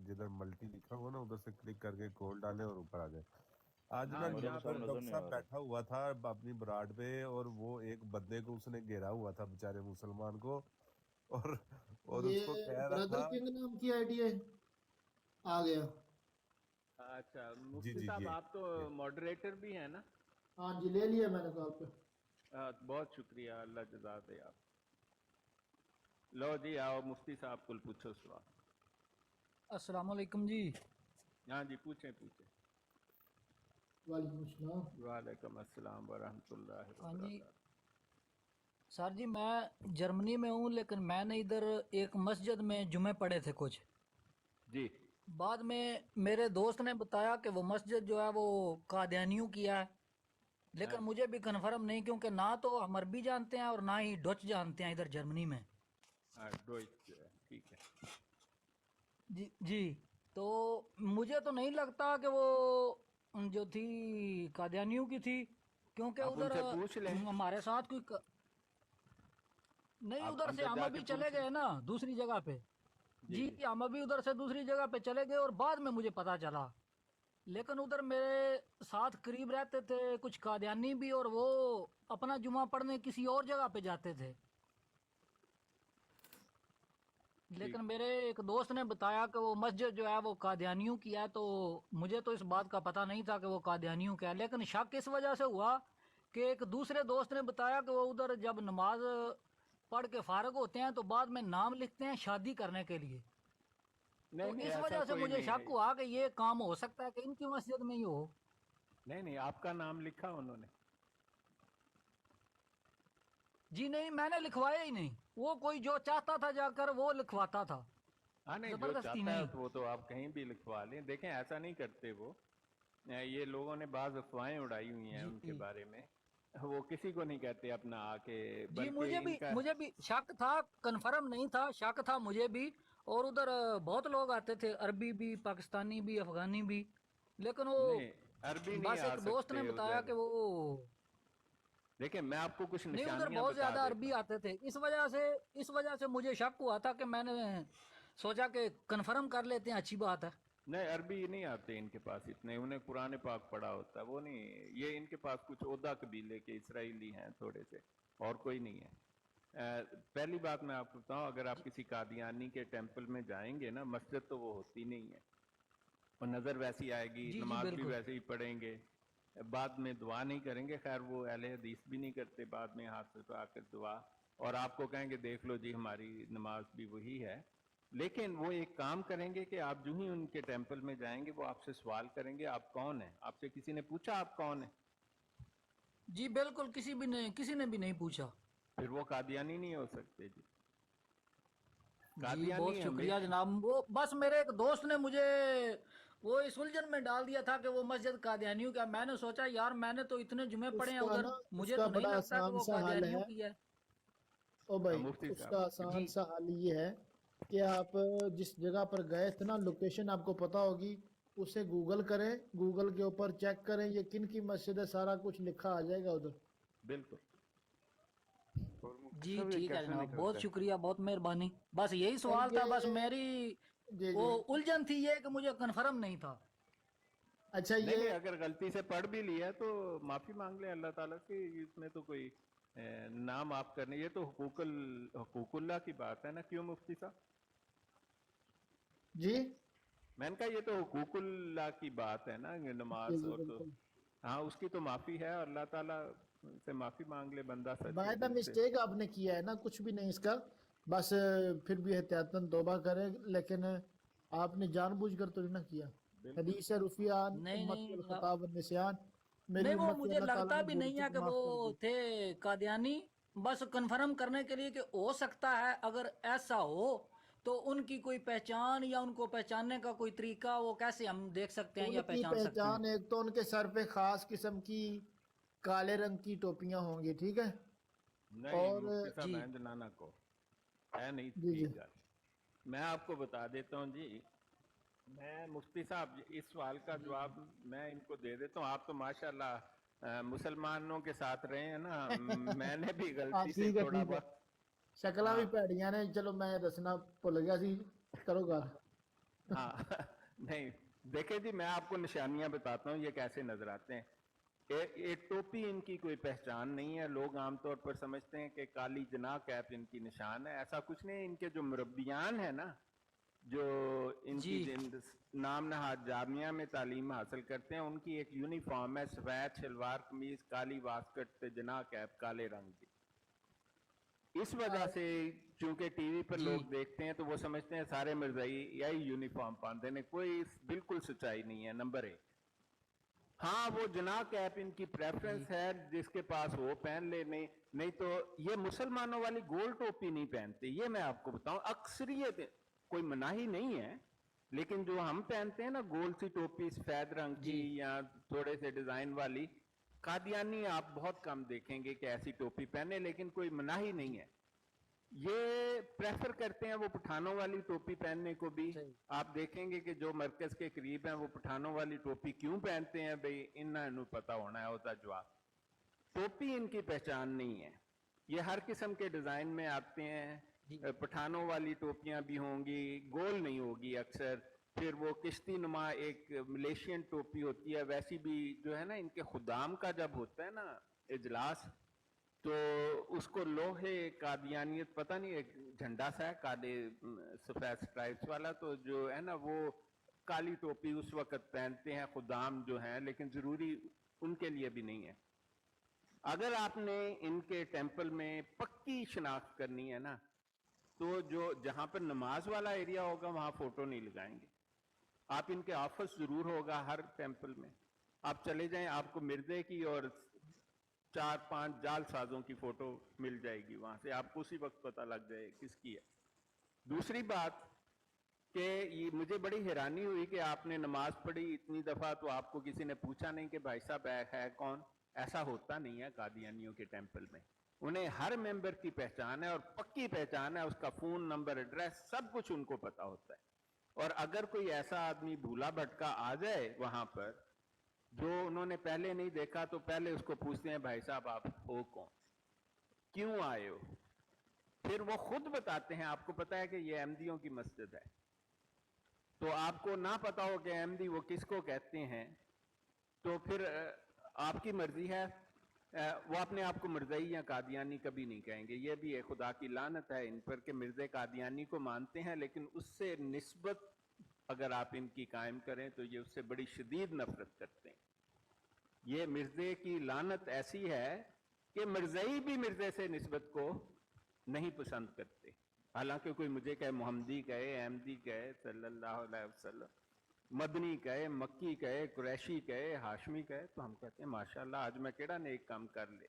جدھر ملٹی لکھا ہوا نا ادھر سے کلک کر کے کال ڈالے اور اوپر آ جائے۔ آج نا ہاں ملک یہاں صاحب پر نظر ڈاکٹر نہیں صاحب آ رہے۔ بیٹھا ہوا تھا اپنی براڈ پہ اور وہ ایک بندے کو اس نے گھیرا ہوا تھا بےچارے مسلمان کو، اور اس کو یہ کہہ رہا بردر تھا کنگ نام کی آئی ڈی ہے، آ گیا۔ اچھا جی مفتی جی صاحب جی آپ تو ماڈریٹر بھی ہیں نا؟ ہاں جی لے لیا میں نے کال پہ۔ بہت شکریہ، اللہ جزا دے آپ۔ لو جی آؤ مفتی صاحب کو پوچھو سوال۔ السلام علیکم جی۔ ہاں جی پوچھیں پوچھیں۔ وعلیکم السلام۔ وعلیکم السلام ورحمۃ اللہ ہاں جی وبرکاتہ۔ سر جی، میں جرمنی میں ہوں لیکن میں نے ادھر ایک مسجد میں جمعے پڑھے تھے کچھ، جی بعد میں میرے دوست نے بتایا کہ وہ مسجد جو ہے وہ قادیانیوں کی ہے، لیکن مجھے بھی کنفرم نہیں کیونکہ نہ تو ہم عربی جانتے ہیں اور نہ ہی ڈچ جانتے ہیں ادھر جرمنی میں۔ ڈوئچ ٹھیک ہے۔ جی تو مجھے تو نہیں لگتا کہ وہ جو تھی قادیانیوں کی تھی، کیونکہ آپ ان ادھر سے پوچھ لیں، ہمارے ساتھ کوئی نہیں، آپ ادھر سے اندر ہم جا ابھی کے چلے پوچھ لیں۔ گئے نا دوسری جگہ پہ۔ جی جی جی ہم ابھی ادھر سے دوسری جگہ پہ چلے گئے اور بعد میں مجھے پتا چلا، لیکن ادھر میرے ساتھ قریب رہتے تھے کچھ قادیانی بھی، اور وہ اپنا جمعہ پڑھنے کسی اور جگہ پہ جاتے تھے، ٹھیک۔ لیکن میرے ایک دوست نے بتایا کہ وہ مسجد جو ہے وہ قادیانیوں کی ہے، تو مجھے تو اس بات کا پتہ نہیں تھا کہ وہ قادیانیوں کا ہے، لیکن شک اس وجہ سے ہوا کہ ایک دوسرے دوست نے بتایا کہ وہ ادھر جب نماز پڑھ کے فارغ ہوتے ہیں تو بعد میں نام لکھتے ہیں شادی کرنے کے لیے، تو نہیں نہیں اس ایسا وجہ سے کوئی مجھے نہیں ہے۔ شک ہوا کہ یہ کام ہو سکتا ہے کہ ان کی مسجد میں ہی ہو۔ نہیں نہیں آپ کا نام لکھا انہوں نے؟ جی نہیں، میں نے لکھوایا ہی نہیں، وہ کوئی جو چاہتا تھا جا کر وہ لکھواتا تھا، ہاں نہیں جو زبردستی چاہتا ہے نہیں۔ وہ تو آپ کہیں بھی لکھوا لیں۔ دیکھیں ایسا نہیں کرتے وہ، یہ لوگوں نے بعض افواہیں اڑائی ہوئی ہیں ان کے جی بارے میں، وہ کسی کو نہیں کہتے اپنا آ کے، جی بلکہ ان کا مجھے بھی شک تھا، کنفرم نہیں تھا، شک تھا مجھے بھی، اور ادھر بہت لوگ آتے تھے، عربی بھی، پاکستانی بھی، افغانی بھی، لیکن وہ نہیں عربی نہیں بس آ ایک دوست نے سکتے بتایا ادھر۔ کہ وہ دیکھیں میں آپ کو کچھ نہیں، ادھر نشانیاں بہت بتا زیادہ دیتا عربی ہوں۔ آتے تھے، اس وجہ سے مجھے شک ہوا تھا کہ میں نے سوچا کہ کنفرم کر لیتے ہیں، اچھی بات ہے۔ نہیں عربی نہیں آتے ان کے پاس اتنے، انہیں قرآن پاک پڑھا ہوتا ہے، وہ نہیں، یہ ان کے پاس کچھ اودا قبیلے کے اسرائیلی ہیں تھوڑے سے، اور کوئی نہیں ہے۔ پہلی بات میں آپ کو بتاؤں، اگر آپ کسی قادیانی کے ٹیمپل میں جائیں گے نا، مسجد تو وہ ہوتی نہیں ہے، اور نظر ویسی آئے گی، جی نماز بھی بالکل۔ ویسے ہی پڑھیں گے، بعد میں دعا نہیں کریں گے، خیر وہ اہل حدیث بھی نہیں کرتے، بعد میں ہاتھ اٹھا کر دعا، اور آپ کو کہیں گے دیکھ لو جی ہماری نماز بھی وہی ہے۔ لیکن وہ ایک کام کریں گے کہ آپ جو ہی ان کے ٹیمپل میں جائیں گے وہ آپ سے سوال کریں گے آپ کون ہیں، آپ سے کسی نے پوچھا آپ کون ہیں؟ جی بالکل، کسی نے بھی نہیں پوچھا۔ پھر وہ قادیانی نہیں ہو سکتے جی۔ جی بہت قادیانی شکریہ ہمیشہ جناب، وہ بس میرے ایک دوست نے مجھے وہ اس الجھن میں ڈال دیا تھا کہ وہ مسجد قادیانیوں کا، میں نے سوچا یار میں نے تو اتنے جمعے اس پڑھے ہیں کا ادھر، نا اس مجھے کا تو نہیں بڑا لگتا کہ آسان وہ سا حل قادیانیوں ہے، کی ہے۔ او بھائی مفتی اس کا صاحب آسان جی سا حل یہ ہے کہ آپ جس جگہ پر گئے تھے نا، لوکیشن آپ کو پتا ہوگی، اسے گوگل کریں، گوگل کے اوپر چیک کریں یہ کن کی مسجد ہے، سارا کچھ لکھا آ جائے گا ادھر۔ بالکل۔ اور مفتی جی صاحب یہ ٹھیک ہے کیسے جناب، بہت نکلتا ہے؟ شکریہ، بہت مہربانی، بس یہی اور سوال تھا، بس یہ میری جی وہ جی الجھن تھی یہ کہ مجھے کنفرم نہیں تھا۔ अच्छा नहीं नहीं, ये अगर गलती से पढ़ भी लिया तो माफी मांग ले अल्लाह ताला से, इसमें तो कोई ना माफ करने, ये तो हुकूकुल्लाह की बात है ना, क्यों मुफ्ती साहब? जी मैंने कहा ये तो हुकूकुल्लाह की बात है ना, ये जी नमाज जी और तो बिल्कुल। हाँ, उसकी तो माफी है, और अल्लाह ताला से माफी मांग ले बंदा सच्चे बाय द दिल से। मिस्टेक आपने किया है ना, कुछ भी नहीं इसका, बस फिर भी एहतियातन तौबा करें, लेकिन आपने जानबूझकर तो नहीं ना किया। बिल्कुल हदीस है रुफियान नहीं उम्मत नहीं वल खता व निस्यान, मेरी नहीं, वो उम्मत को मुझे अल्लाह ताला लगता ने भी भूल नहीं है चूक कि वो माफ कर दी। थे कादियानी। बस कंफर्म करने के लिए कि हो सकता है अगर ऐसा हो तो उनकी कोई पहचान या उनको पहचानने का कोई तरीका वो कैसे हम देख सकते हैं या उनकी पहचान सकते हैं? पहचान, एक तो उनके सर पे खास किस्म की काले रंग की टोपियां होंगी, ठीक है। नहीं और मुफ्ती साहब, जी मैं जनाना को है नहीं जी जी ठीक गल। मैं आपको बता देता हूँ जी, मैं मुफ्ती साहब इस सवाल का जवाब मैं इनको दे देता हूँ। आप तो माशाल्लाह मुसलमानों के साथ रहे हैं ना, मैंने भी हाँ गलती से ठीक है थोड़ा ठीक है, बहुत शक्लां भी हाँ भैड़ियां ने, चलो मैं दसना भुल गया सी, करो गल। हाँ नहीं देखे जी, मैं आपको निशानियां बताता हूँ ये कैसे नजर आते हैं। एक टोपी इनकी कोई पहचान नहीं है। लोग आमतौर पर समझते हैं कि काली जना कैप इनकी निशान है, ऐसा कुछ नहीं। इनके जो मुरब्बियान है ना, जो जी इनकी जिन नाम नहाद जामिया में तालीम हासिल करते हैं, उनकी एक यूनिफॉर्म है, सफेद शलवार कमीज, काली वास्कट, जना कैप काले रंग की। इस वजह से चूंकि टीवी पर जी लोग देखते हैं तो वो समझते हैं सारे मिर्जाई यही यूनिफॉर्म पहनते हैं। कोई बिल्कुल सच्चाई नहीं है। नंबर एक, हाँ वो जना कैप इनकी जी प्रेफरेंस है, जिसके पास वो पहन ले, नहीं तो ये मुसलमानों वाली गोल टोपी नहीं पहनते। ये मैं आपको बताऊं, अक्सरियत, कोई मनाही नहीं है, लेकिन जो हम पहनते हैं ना गोल सी टोपी सफेद रंग जी की या थोड़े से डिजाइन वाली, कादियानी आप बहुत कम देखेंगे कि ऐसी टोपी पहने, लेकिन कोई मनाही नहीं है। ये प्रेफर करते हैं वो पठानों वाली टोपी पहनने को भी। सही आप देखेंगे कि जो मरकज के करीब हैं वो पठानों वाली टोपी क्यों पहनते हैं भाई, इन्हें पता होना है होता जवाब। टोपी इनकी पहचान नहीं है। ये हर किस्म के डिजाइन में आते जी हैं। पठानों वाली टोपियां भी होंगी, गोल नहीं होगी अक्सर। फिर वो किश्ती नुमा एक मलेशियन टोपी होती है, वैसी भी जो है ना, इनके खुदाम का जब होता है ना इजलास, तो उसको लोहे कादियानियत, पता नहीं एक झंडा सा है काले सफेद स्ट्राइप्स वाला, तो जो है ना वो काली टोपी उस वक्त पहनते हैं खुदाम जो हैं, लेकिन जरूरी उनके लिए भी नहीं है। अगर आपने इनके टेंपल में पक्की शिनाख्त करनी है ना, तो जो जहां पर नमाज वाला एरिया होगा वहां फोटो नहीं लगाएंगे आप। इनके ऑफिस जरूर होगा हर टेंपल में, आप चले जाएं, आपको मिर्जे की और 4-5 जाल साजों की फोटो मिल जाएगी वहां से, आपको उसी वक्त पता लग जाए किसकी है। दूसरी बात कि ये मुझे बड़ी हैरानी हुई कि आपने नमाज पढ़ी इतनी दफा तो आपको किसी ने पूछा नहीं कि भाई साहब है कौन। ऐसा होता नहीं है कादियानियों के टेंपल में। उन्हें हर मेंबर की पहचान है और पक्की पहचान है, उसका फोन नंबर, एड्रेस, सब कुछ उनको पता होता है। और अगर कोई ऐसा आदमी भूला भटका आ जाए वहां पर जो उन्होंने पहले नहीं देखा, तो पहले उसको पूछते हैं भाई साहब आप हो कौन, क्यों आए हो। फिर वो खुद बताते हैं, आपको पता है कि ये अहमदियों की मस्जिद है, तो आपको ना पता हो कि अहमदी वो किसको कहते हैं, तो फिर आपकी मर्जी है। वो अपने आप को मिर्जाई या कादियानी कभी नहीं कहेंगे। ये भी है, खुदा की लानत है इन पर कि मिर्जे कादियानी को मानते हैं, लेकिन उससे निस्बत अगर आप इनकी कायम करें तो ये उससे बड़ी शदीद नफरत करते हैं। ये मिर्जे की लानत ऐसी है कि मिर्जई भी मिर्जे से निस्बत को नहीं पसंद करते। हालांकि कोई मुझे कहे मोहम्मदी कहे, अहमदी कहे, सल्लल्लाहु अलैहि वसल्लम, मदनी कहे, मक्की कहे, कुरैशी कहे, हाशमी कहे, तो हम कहते हैं माशाल्लाह आज मैं केड़ा नेक काम कर ले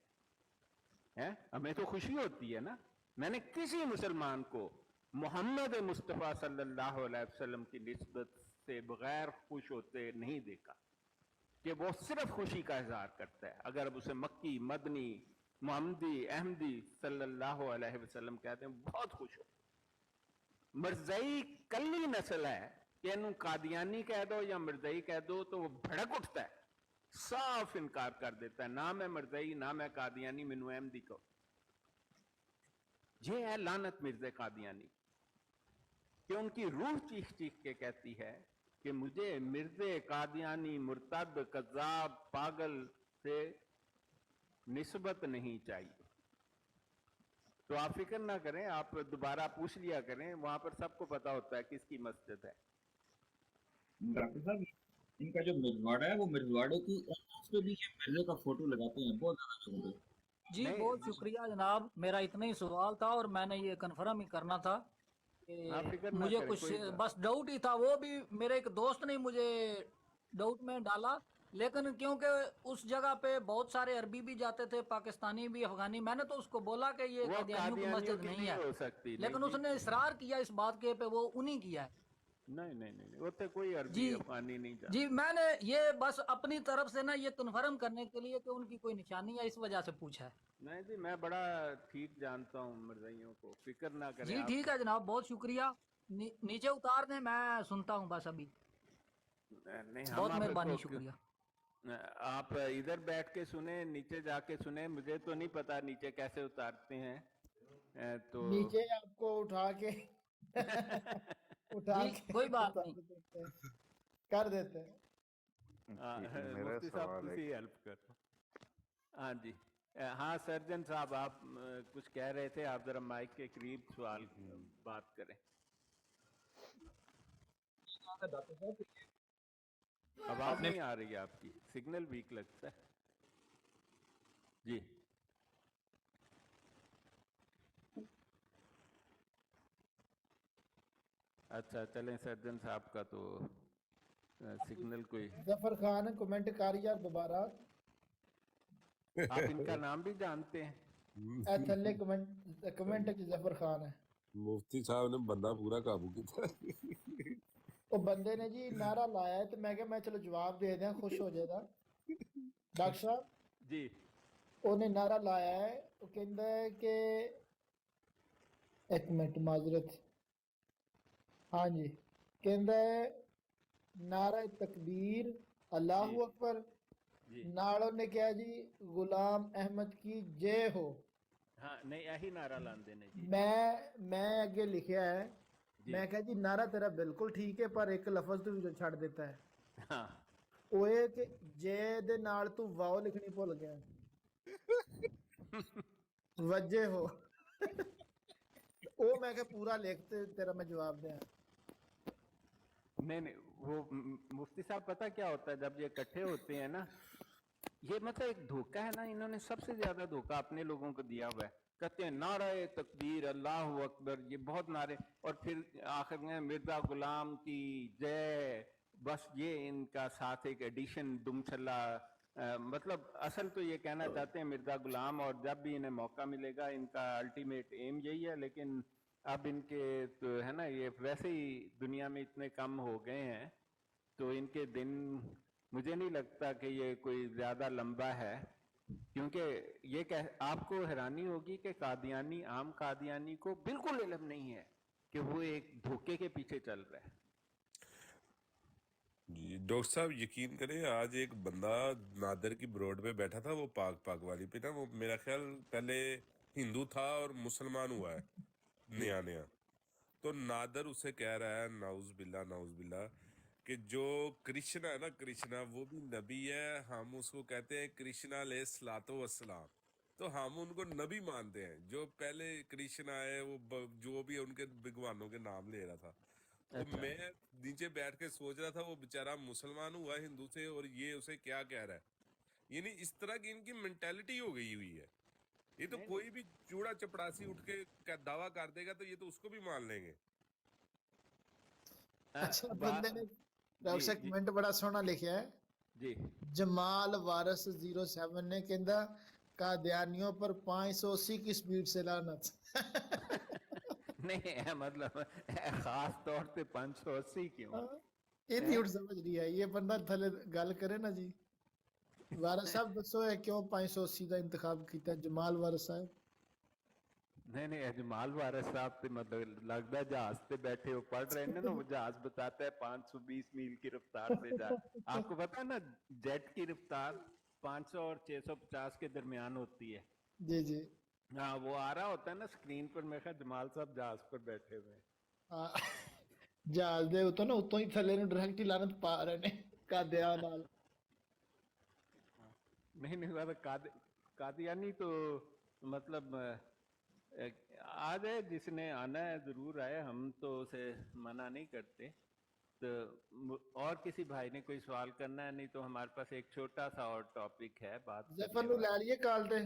हैं। हमें तो खुशी होती है ना। मैंने किसी मुसलमान को मोहम्मद मुस्तफ़ा सल्लल्लाहु अलैहि वसल्लम की निस्बत से बगैर खुश होते नहीं देखा, कि वो सिर्फ खुशी का इजहार करता है। अगर अब उसे मक्की, मदनी, मोहम्मदी, अहमदी सल्लल्लाहु अलैहि वसल्लम कहते हैं, बहुत खुश हो। मिर्जई कल्ली नस्ल है कि इन्हू कादियानी कह दो या मिर्जई कह दो तो वो भड़क उठता है, साफ इनकार कर देता है, ना मैं मिर्जई ना मैं कादियानी, मैनू अहमदी को। ये है लानत मिर्जे कादियानी कि उनकी रूह चीख चीख के कहती है کہ مجھے مرزے قادیانی مرتد کذاب پاگل سے نسبت نہیں چاہیے. تو آپ فکر نہ کریں, آپ دوبارہ پوچھ لیا کریں, وہاں پر سب کو پتا ہوتا ہے کس کی مسجد ہے. ڈاکٹر صاحب ان کا جو مرزواڑا ہے وہ مرزواڑے کی اس پہ بھی یہ مرزے کا فوٹو لگاتے ہیں بہت زیادہ لوگ. جی بہت شکریہ جناب, میرا اتنا ہی سوال تھا اور میں نے یہ کنفرم ہی کرنا تھا آپ کہ فکر نہ مجھے کریں, کچھ کوئی بات. بس ڈاؤٹ ہی تھا, وہ بھی میرے ایک دوست نے مجھے ڈاؤٹ میں ڈالا, لیکن کیونکہ اس جگہ پہ بہت سارے عربی بھی جاتے تھے, پاکستانی بھی, افغانی, میں نے تو اس کو بولا کہ یہ وہ قادیانیوں کی قادیانیوں مسجد کی نہیں ہے, ہو سکتی. نہیں لیکن اس جی, نے اصرار کیا اس بات کے پہ, وہ انہی کیا ہے. نہیں, وہ تو کوئی عربی جی افغانی نہیں جی, جانتا. میں نے یہ بس اپنی طرف سے نا یہ کنفرم کرنے کے لیے کہ ان کی کوئی نشانی ہے اس وجہ سے پوچھا ہے. نہیں جی, میں بڑا ٹھیک جانتا ہوں مرزائیوں کو, فکر نہ کریں جی آپ. ٹھیک ہے جناب, بہت شکریہ. نیچے اتار دیں, میں سنتا ہوں بس ابھی. نہیں, ہم بہت آپ مہربانی, کو, شکریہ. آپ ادھر بیٹھ کے سنیں, نیچے جا کے سنیں, مجھے تو نہیں پتا نیچے کیسے اتارتے ہیں. تو نیچے آپ کو اٹھا کے جی کوئی بات نہیں. دیتے ہیں, کر دیتے ہیں. میرا مفتی صاحب سوال ہے کسی ہیلپ کرو. ہاں جی, ہاں سرجن صاحب آپ کچھ کہہ رہے تھے, آپ ذرا مائک کے قریب سوال بات کریں. ڈاکٹر صاحب آواز نہیں آ رہی ہے آپ کی, سگنل ویک لگتا ہے. جی اچھا چلیں, سرجن صاحب کا تو سگنل کوئی. ظفر خان کمنٹ کر یار دوبارہ, آپ ان کا نام بھی جانتے ہیں؟ اے تھلے کمنٹ کی ظفر خان ہے. مفتی صاحب نے بندہ پورا قابو کیا. وہ بندے نے جی نعرہ لایا ہے, تو میں کہا میں چلو جواب دے دیں, خوش ہو جائے گا. ڈاکٹر صاحب جی انہیں نعرہ لایا ہے, وہ کہندا ہے کہ ایک منٹ معذرت, ہاں جی, کہندا ہے نعرہ تکبیر اللہ جی اکبر, جی نال نے کیا جی غلام احمد کی جے ہو. ہاں نہیں, یہی نعرہ لاندے نے جی. میں اگے لکھیا ہے, جی میں کہا جی نعرہ تیرا بالکل ٹھیک ہے, پر ایک لفظ تو چھڑ دیتا ہے, ہاں وہ ہے کہ جے دے نال تو واو لکھنی بھول گیا, وجہ ہو. وہ میں کہ پورا لکھتے تیرا میں جواب دیا. نہیں, وہ مفتی صاحب پتہ کیا ہوتا ہے, جب یہ اکٹھے ہوتے ہیں نا, یہ مطلب ایک دھوکہ ہے نا, انہوں نے سب سے زیادہ دھوکہ اپنے لوگوں کو دیا ہوا ہے. کہتے ہیں نعرہ تکبیر اللہ اکبر, یہ بہت نعرے, اور پھر آخر میں مرزا غلام کی جے, بس یہ ان کا ساتھ ایک ایڈیشن دم چلا. مطلب اصل تو یہ کہنا چاہتے ہیں مرزا غلام, اور جب بھی انہیں موقع ملے گا ان کا الٹیمیٹ ایم یہی ہے, لیکن اب ان کے تو ہے نا, یہ ویسے ہی دنیا میں اتنے کم ہو گئے ہیں, تو ان کے دن مجھے نہیں لگتا کہ یہ کوئی زیادہ لمبا ہے. کیونکہ یہ آپ کو حیرانی ہوگی کہ قادیانی, عام قادیانی کو بالکل علم نہیں ہے کہ وہ ایک دھوکے کے پیچھے چل رہا ہے. جی ڈاکٹر صاحب یقین کریں, آج ایک بندہ نادر کی بروڈ پہ بیٹھا تھا, وہ پاک والی پہ نا, وہ میرا خیال پہلے ہندو تھا اور مسلمان ہوا ہے نیا, تو نادر اسے کہہ رہا ہے نعوذ باللہ کہ جو کرشنا ہے نا, کرشنا وہ بھی نبی ہے, ہم اس کو کہتے ہیں کرشنا علیہ الصلوۃ والسلام, تو ہم ان کو نبی مانتے ہیں. جو پہلے کرشنا ہے وہ جو بھی ان کے بھگوانوں کے نام لے رہا تھا, تو اچھا میں نیچے بیٹھ کے سوچ رہا تھا وہ بیچارہ مسلمان ہوا ہندو سے, اور یہ اسے کیا کہہ رہا ہے. یعنی اس طرح کی ان کی مینٹیلٹی ہو گئی ہوئی ہے. یہ تو کوئی بھی چوڑا چپڑاسی اٹھ کے دعویٰ کر دے گا تو یہ تو اس کو بھی مان لیں گے. اچھا بندے نے ڈاکٹر جی صاحب جی کمنٹ بڑا سونا لکھیا ہے, جی جمال وارث 07 نے کہندا قادیانیوں پر 580 کی سپیڈ سے لعنت. نہیں مطلب خاص طور پہ 580 کیوں؟ یہ نہیں اٹھ سمجھ رہی ہے, یہ بندہ تھلے گل کرے نا جی. وارث صاحب دسو ہے کیوں 580 کا انتخاب کیتا ہے جمال وارث صاحب؟ نہیں اجمال وارث صاحب تے مطلب لگتا ہے جہاز پہ بیٹھے ہو پڑھ رہے ہیں نا, وہ جہاز بتاتا ہے 520 میل کی رفتار سے جا. آپ کو پتا ہے نا جیٹ کی رفتار 500 اور 650 کے درمیان ہوتی ہے. جی جی, ہاں وہ آ رہا ہوتا ہے نا اسکرین پر, میں خیال جمال صاحب جہاز پر بیٹھے ہوئے ہیں. ਜਹਾਜ਼ ਦੇ ਉੱਤੋਂ ਨਾ ਉੱਤੋਂ ਹੀ ਥੱਲੇ ਨੂੰ ਡਾਇਰੈਕਟ ਹੀ ਲਾਨਤ ਪਾ ਰਹੇ ਨੇ ਕਾਦਿਆਂ ਨਾਲ। नहीं मतलब कादियानी तो मतलब आ जाए, जिसने आना है जरूर आए, हम तो उसे मना नहीं करते। तो और किसी भाई ने कोई सवाल करना है? नहीं तो हमारे पास एक छोटा सा और टॉपिक है बात ਜ਼ਫਰ करने ਨੂੰ ਲੈ वाला। ਲਈਏ ਕਾਲ ਤੇ।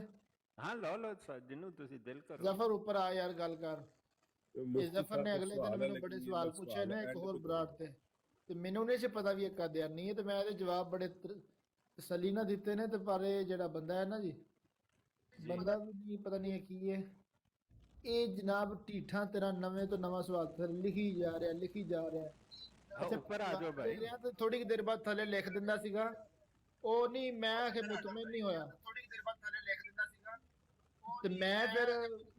हाँ लो जिन्नू तुसी दिल करो। ਜ਼ਫਰ ਉੱਪਰ ਆ ਯਾਰ ਗੱਲ ਕਰ। तो ਇਹ मुफ्ती ਜ਼ਫਰ साहब ਨੇ का ਅਗਲੇ ਦਿਨ सवाल है, ਮੈਨੂੰ ਬੜੇ लेकिन ये ਸਵਾਲ बस ਪੁੱਛੇ सवाल ਨੇ है ਇੱਕ एंड ਹੋਰ पे ਬਰਾੜ करूंगा। ਤੇ ਮੈਨੂੰ ਨਹੀਂ ਸੀ ਪਤਾ ਵੀ ਇਹ ਕਾਦਿਆਨੀ ਹੈ, ਤੇ ਮੈਂ ਇਹਦੇ ਜਵਾਬ ਬੜੇ ਤਸੱਲੀ ਨਾਲ ਦਿੱਤੇ ਨੇ। ਤੇ ਪਰ ਇਹ ਜਿਹੜਾ ਬੰਦਾ ਹੈ ਨਾ ਜੀ, ਬੰਦਾ ਵੀ ਨਹੀਂ ਪਤਾ ਨਹੀਂ ਇਹ ਕੀ ਹੈ। ਇਹ ਜਨਾਬ ਢੀਠਾਂ ਤੇਰਾ ਨਵੇਂ ਤੋਂ ਨਵਾਂ ਸਵਾਲ ਫਿਰ ਲਿਖੀ ਜਾ ਰਿਹਾ ਲਿਖੀ ਜਾ ਰਿਹਾ। हाँ, ਅੱਛਾ ऊपर आ जाओ ਦੇਖ भाई। ਰਿਹਾ ਤੇ ਥੋੜੀ ਕੁ ਦੇਰ ਬਾਅਦ ਥੱਲੇ ਲਿਖ ਦਿੰਦਾ ਸੀਗਾ ਉਹ ਨਹੀਂ, ਮੈਂ ਆਖੇ ਮੁਤਮਿਨ ਨਹੀਂ ਹੋਇਆ। ਤੇ ਮੈਂ ਫਿਰ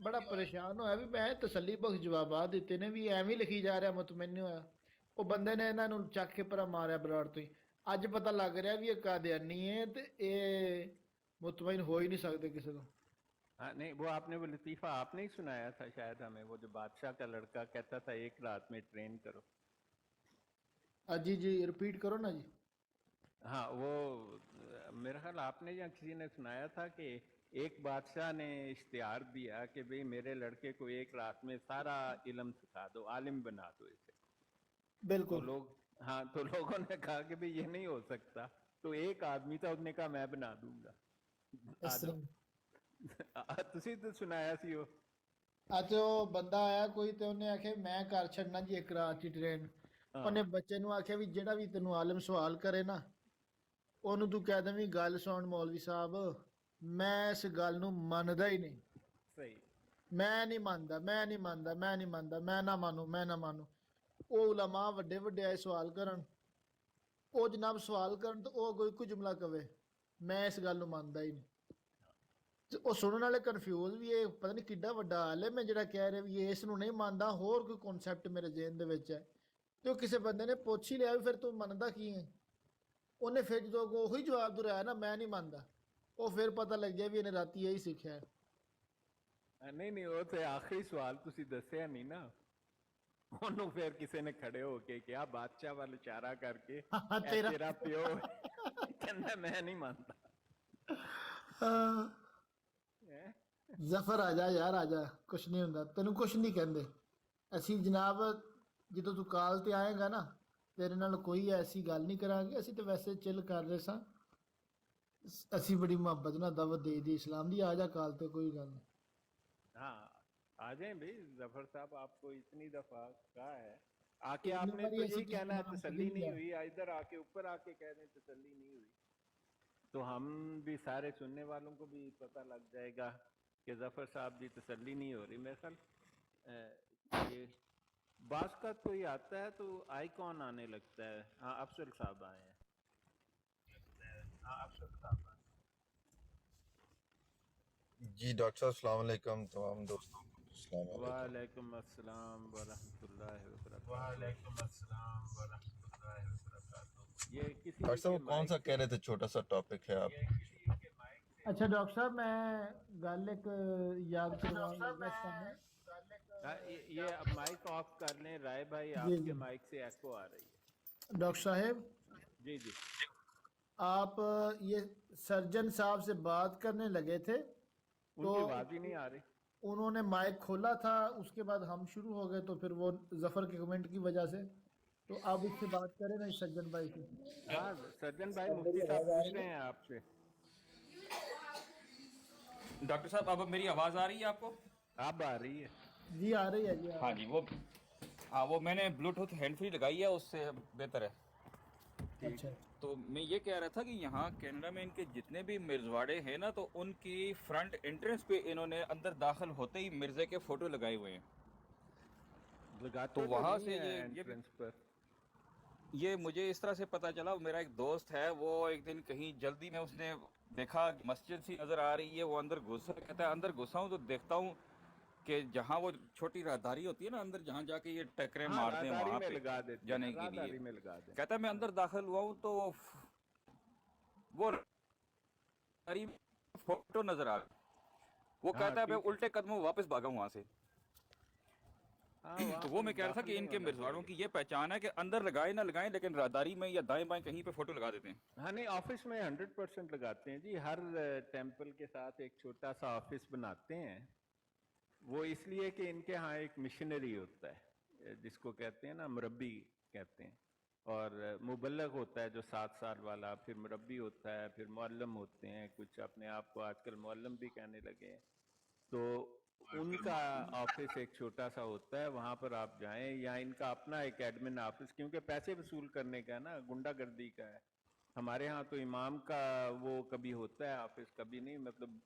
ਬੜਾ ਪਰੇਸ਼ਾਨ ਹੋਇਆ ਵੀ ਮੈਂ ਤਸੱਲੀ ਬਖਸ਼ ਜਵਾਬਾਤ ਦਿੱਤੇ ਨੇ ਵੀ ਐਵੇਂ ਹੀ ਲਿਖੀ ਜਾ ਰਿਹਾ ਮੁਤਮਿਨ ਨਹੀਂ ਹੋਇਆ। ਉਹ ਬੰਦੇ ਨੇ ਇਹਨਾਂ ਨੂੰ ਚੱਕ ਕੇ ਪਰਾ ਮਾਰਿਆ ਬਰਾੜ ਤੋਂ ਹੀ। ਅੱਜ ਪਤਾ ਲੱਗ ਰਿਹਾ ਵੀ ਇਹ ਕਾਦਿਆਨੀ ਹੈ ਤੇ ਇਹ ਮੁਤਮਿਨ ਹੋ ਹੀ ਨਹੀਂ ਸਕਦੇ ਕਿਸੇ ਤੋਂ। हाँ नहीं, वो आपने वो लतीफ़ा आपने ही सुनाया था शायद हमें, वो जो बादशाह का लड़का कहता था एक रात में ट्रेन करो। जी जी रिपीट करो ना जी। हाँ वो मेरा ख्याल आपने या किसी ने सुनाया था कि एक बादशाह ने इश्तिहार दिया कि भाई मेरे लड़के को एक रात में सारा इल्म सिखा दो, आलिम बना दो इसे। तो बिल्कुल। लोग हाँ तो लोगों ने कहा कि भाई ये नहीं हो सकता। तो एक आदमी था, उसने कहा मैं बना दूंगा। इस आ जाओ। तरह ਤੁਸੀਂ ਤਾਂ ਸੁਣਾਇਆ ਸੀ ਉਹ। ਅੱਜ ਉਹ ਬੰਦਾ ਆਇਆ ਕੋਈ ਤੇ ਉਹਨੇ ਆਖਿਆ ਮੈਂ ਘਰ ਛੱਡਣਾ ਜੀ ਇੱਕ ਰਾਤ ਦੀ ਟ੍ਰੇਨ। ਉਹਨੇ ਬੱਚੇ ਨੂੰ ਆਖਿਆ ਵੀ ਜਿਹੜਾ ਵੀ ਤੈਨੂੰ ਆਲਮ ਸਵਾਲ ਕਰੇ ਨਾ ਉਹਨੂੰ ਤੂੰ ਕਹਿ ਦੇਵੀਂ ਗੱਲ ਸੁਣ ਮੌਲਵੀ ਸਾਹਿਬ, ਮੈਂ ਇਸ ਗੱਲ ਨੂੰ ਮੰਨਦਾ ਹੀ ਨਹੀਂ। ਸਹੀ। ਮੈਂ ਨਹੀਂ ਮੰਨਦਾ ਮੈਂ ਨਹੀਂ ਮੰਨਦਾ ਮੈਂ ਨਹੀਂ ਮੰਨਦਾ, ਮੈਂ ਨਾ ਮੰਨੂ ਮੈਂ ਨਾ ਮੰਨੂ। ਉਹ ਉਲਮਾ ਵੱਡੇ ਵੱਡੇ ਆਏ ਸਵਾਲ ਕਰਨ, ਉਹ ਜਨਾਬ ਸਵਾਲ ਕਰਨ ਤਾਂ ਉਹ ਕੋਈ ਇੱਕੋ ਜੁਮਲਾ ਕਵੇ ਮੈਂ ਇਸ ਗੱਲ ਨੂੰ ਮੰਨਦਾ ਹੀ ਨਹੀਂ। ਤੇ ਉਹ ਸੁਣਨ ਵਾਲੇ ਕਨਫਿਊਜ਼ ਵੀ, ਇਹ ਪਤਾ ਨਹੀਂ ਕਿੱਡਾ ਵੱਡਾ ਹਾਲ ਹੈ ਮੈਂ ਜਿਹੜਾ ਕਹਿ ਰਿਹਾ ਵੀ ਇਸ ਨੂੰ ਨਹੀਂ ਮੰਨਦਾ, ਹੋਰ ਕੋਈ ਕਨਸੈਪਟ ਮੇਰੇ ਜ਼ਿਹਨ ਦੇ ਵਿੱਚ ਹੈ। ਤੇ ਉਹ ਕਿਸੇ ਬੰਦੇ ਨੇ ਪੁੱਛ ਹੀ ਲਿਆ ਵੀ ਫਿਰ ਤੂੰ ਮੰਨਦਾ ਕੀ ਹੈ। ਉਹਨੇ ਫਿਰ ਜਦੋਂ ਉਹੀ ਜਵਾਬ ਦੁਹਰਾਇਆ ਨਾ ਮੈਂ ਨਹੀਂ ਮੰਨਦਾ, ਉਹ ਫਿਰ ਪਤਾ ਲੱਗ ਗਿਆ ਵੀ ਇਹਨੇ ਰਾਤੀ ਇਹੀ ਸਿੱਖਿਆ। ਨਹੀਂ ਨਹੀਂ, ਉਹ ਤੇ ਆਖਰੀ ਸਵਾਲ ਤੁਸੀਂ ਦੱਸਿਆ ਨਹੀਂ ਨਾ। ਉਹਨੂੰ ਫਿਰ ਕਿਸੇ ਨੇ ਖੜੇ ਹੋ ਕੇ ਕਿਹਾ ਬਾਦਸ਼ਾਹ ਵੱਲ ਇਸ਼ਾਰਾ ਕਰਕੇ, ਇਹ ਤੇਰਾ ਪਿਓ ਕਹਿੰਦਾ ਮੈਂ ਨਹੀਂ ਮੰਨਦਾ। ਜ਼ਫਰ ਆ ਜਾ ਯਾਰ ਆ ਜਾ, ਕੁਛ ਨਹੀਂ ਹੁੰਦਾ, ਤੈਨੂੰ ਕੁਛ ਨਹੀਂ ਕਹਿੰਦੇ ਅਸੀਂ ਜਨਾਬ। ਜਦੋਂ ਤੂੰ ਕਾਲ ਤੇ ਆਏਗਾ ਨਾ ਤੇਰੇ ਨਾਲ ਕੋਈ ਐਸੀ ਗੱਲ ਨਹੀਂ ਕਰਾਂਗੇ, ਅਸੀਂ ਤਾਂ ਵੈਸੇ ਚਿੱਲ ਕਰ ਰਹੇ ਸਾਂ। ਅਸੀਂ ਬੜੀ ਮੁਹੱਬਤ ਨਾਲ ਦਾਵਤ ਦੇ ਦੀ ਇਸਲਾਮ ਦੀ, ਆ ਜਾ ਕਾਲ ਤੇ ਕੋਈ ਗੱਲ नहीं। हाँ आ जाएं भाई, जफर साहब आपको इतनी दफा कहा है आके, इतनी आपने बारी तो ऐसी यही किसी कहना है नाम तसल्ली कभी नहीं नहीं हुई, इधर आके ऊपर आके कह दें तसल्ली नहीं हुई, तो हम भी सारे सुनने वालों को भी पता लग जाएगा कि जफर साहब की तसल्ली नहीं हो रही। मेरे ख्याल ये बास का कोई आता है तो आइकॉन आने लगता है। हाँ अफसल साहब आए हैं। हाँ अफसल साहब आए। जी डॉक्टर साहब अस्सलाम वालेकुम तमाम दोस्तों को अस्सलाम वालेकुम। वालेकुम अस्सलाम वरहमतुल्लाहि वबरकातुहू। वालेकुम अस्सलाम वरहमतुल्लाहि वबरकातुहू। ये किसी डॉक्टर साहब वो कौन सा कह रहे थे, छोटा सा टॉपिक है आप? अच्छा डॉक्टर साहब मैं गल एक याद करवाऊं लगा सामने। ये अब माइक ऑफ कर लें राय भाई, आपके माइक से एको आ रही है। डॉक्टर साहब जी जी, आप ये सर्जन साहब से बात करने लगे थे तो उनकी आवाज ही नहीं आ रही। उन्होंने माइक खोला था, उसके बाद हम शुरू हो गए, तो फिर वो जफर के कमेंट की वजह से। तो आप उससे बात करें ना सज्जन भाई से। हाँ सज्जन भाई मुफ्ती साहब पूछ रहे हैं आपसे। डॉक्टर साहब अब मेरी आवाज आ रही है आपको? अब आ रही है जी, आ रही है जी। हाँ जी, वो मैंने ब्लूटूथ हैंड फ्री लगाई है, उससे बेहतर है। अच्छा। तो मैं ये कह रहा था कि यहाँ कनाडा में इनके जितने भी मिर्जवाड़े हैं ना, तो उनकी फ्रंट एंट्रेंस पे इन्होंने अंदर दाखिल होते ही मिर्जे के फोटो लगाए हुए हैं। लगाते तो वहाँ नहीं से है ये एंट्रेंस पर। ये मुझे इस तरह से पता चला। मेरा एक दोस्त है, वो एक दिन कहीं जल्दी में उसने देखा मस्जिद सी नजर आ रही है, वो अंदर घुसा, कहता है अंदर घुसा हूँ तो देखता हूँ कि जहाँ वो छोटी राहदारी होती है ना, अंदर जहाँ जाके ये टकरे हाँ, मारते हैं राहदारी वहाँ में पे लगा देते हैं, जाने के राहदारी लिए। में लगा देते हैं। कहता है मैं अंदर दाखिल हुआ हूँ तो वो राहदारी में फोटो नजर आ गई। वो हाँ, कहता है मैं ठीक। उल्टे कदमों वापस भागा हूँ वहाँ से। हाँ वहाँ तो वो पर मैं कह रहा था दाखिल कि नहीं इनके होना मिर्जारों चाहिए। की ये पहचान है कि अंदर लगाए ना लगाएं, लेकिन राहदारी में या दाएं बाएं कहीं पे फोटो लगा देते हैं। हाँ नहीं, ऑफिस में 100% लगाते हैं जी। हर टेंपल के साथ एक छोटा सा ऑफिस बनाते हैं। वो इसलिए कि इनके यहाँ एक मिशनरी होता है जिसको कहते हैं ना मुरब्बी कहते हैं, और मुबल्लग होता है जो 7 साल वाला, फिर मुरब्बी होता है, फिर मुअल्लम होते हैं, कुछ अपने आप को आजकल मुअल्लम भी कहने लगे हैं। तो उनका ऑफिस एक छोटा सा होता है, वहाँ पर आप जाएं, या इनका अपना एक एडमिन ऑफिस, क्योंकि पैसे वसूल करने का है ना, गुंडागर्दी का है। हमारे यहाँ तो इमाम का वो कभी होता है ऑफिस, कभी नहीं, मतलब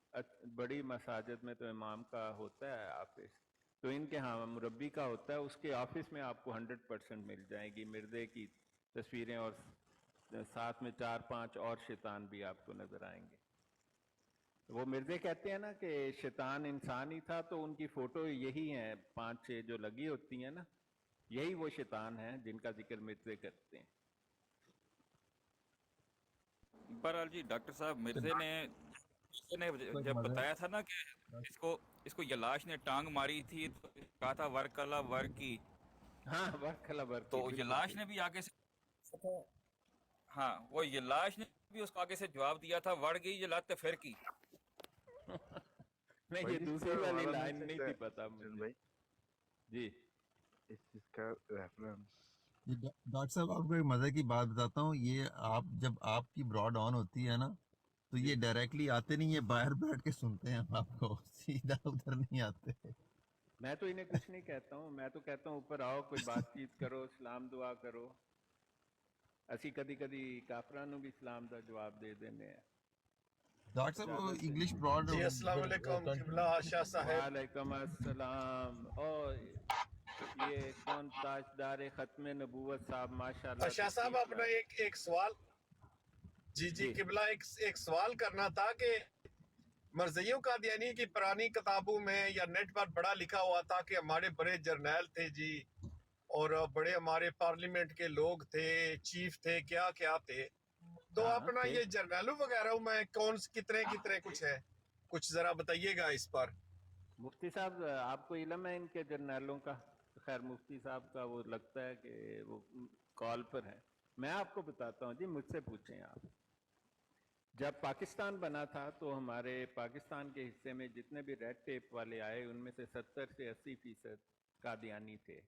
बड़ी मसाजिद में तो इमाम का होता है ऑफिस, तो इनके यहाँ मुरब्बी का होता है। उसके ऑफिस में आपको 100% मिल जाएगी मिर्दे की तस्वीरें, और साथ में 4-5 और शैतान भी आपको नजर आएंगे। वो मिर्जे कहते हैं ना कि शैतान इंसान ही था, तो उनकी फोटो यही है 5-6 जो लगी होती हैं ना, यही वो शैतान हैं जिनका जिक्र मिर्जे करते हैं। बहरहाल जी, डॉक्टर साहब मिर्जे ने जब बताया था ना कि इसको यलाश ने टांग मारी थी, तो कहा था वर्क अला वर्क की। हाँ वर्क अला वर्क की, तो बिल्कुल यलाश सही। ने भी आगे से, हाँ वो यलाश ने भी उसको आगे से जवाब दिया था, वड़ गई जलाते फिर की। नहीं भाई ये जी, दूसरी इसका वाली हवाला लाइन मिल नहीं सकता थी है पता अर्जुन मुझे भाई, जी। इस चीज का रेफरेंस। ये डॉक्टर साहब आपको एक मजे की बात बताता हूँ। ये आप जब आपकी ब्रॉड ऑन होती है ना, तो जी ये डायरेक्टली आते नहीं, ये बाहर बैठ के सुनते हैं आपको, सीधा उधर नहीं आते। मैं तो इन्हें कुछ नहीं कहता हूँ, मैं तो कहता हूँ ऊपर आओ, कोई बातचीत करो, सलाम दुआ करो। ਅਸੀਂ कदी कदी काफरां ਨੂੰ भी सलाम ਦਾ जवाब दे देने हैं। डॉक्टर साहब वो इजाजत इंग्लिश दें। ब्रॉड जी अस्सलाम वालेकुम किबला शाह साहब। वालेकुम अस्सलाम। और ये कौन ताजदार खत्म नबूवत साहब, माशाल्लाह शाह साहब तशरीफ अपना लाए। एक सवाल, जी जी जी किबला, एक सवाल करना था कि मरज़ियों कादियानी की पुरानी किताबों में या नेट पर बड़ा लिखा हुआ था कि हमारे बड़े जर्नैल थे जी, और बड़े हमारे पार्लियामेंट के लोग थे, चीफ थे, क्या क्या थे। तो हाँ अपना थे। ये जर्नैलों वगैरह में कौन कितने कितने कुछ है, कुछ जरा बताइएगा इस पर। मुफ्ती साहब आपको इल्म है इनके जर्नैलों का? खैर मुफ्ती साहब का वो लगता है कि वो कॉल पर है। मैं आपको बताता हूँ जी, मुझसे पूछें आप। जब पाकिस्तान बना था तो हमारे पाकिस्तान के हिस्से में जितने भी रेड टेप वाले आए, उनमें से 70 से 80% कादियानी थे।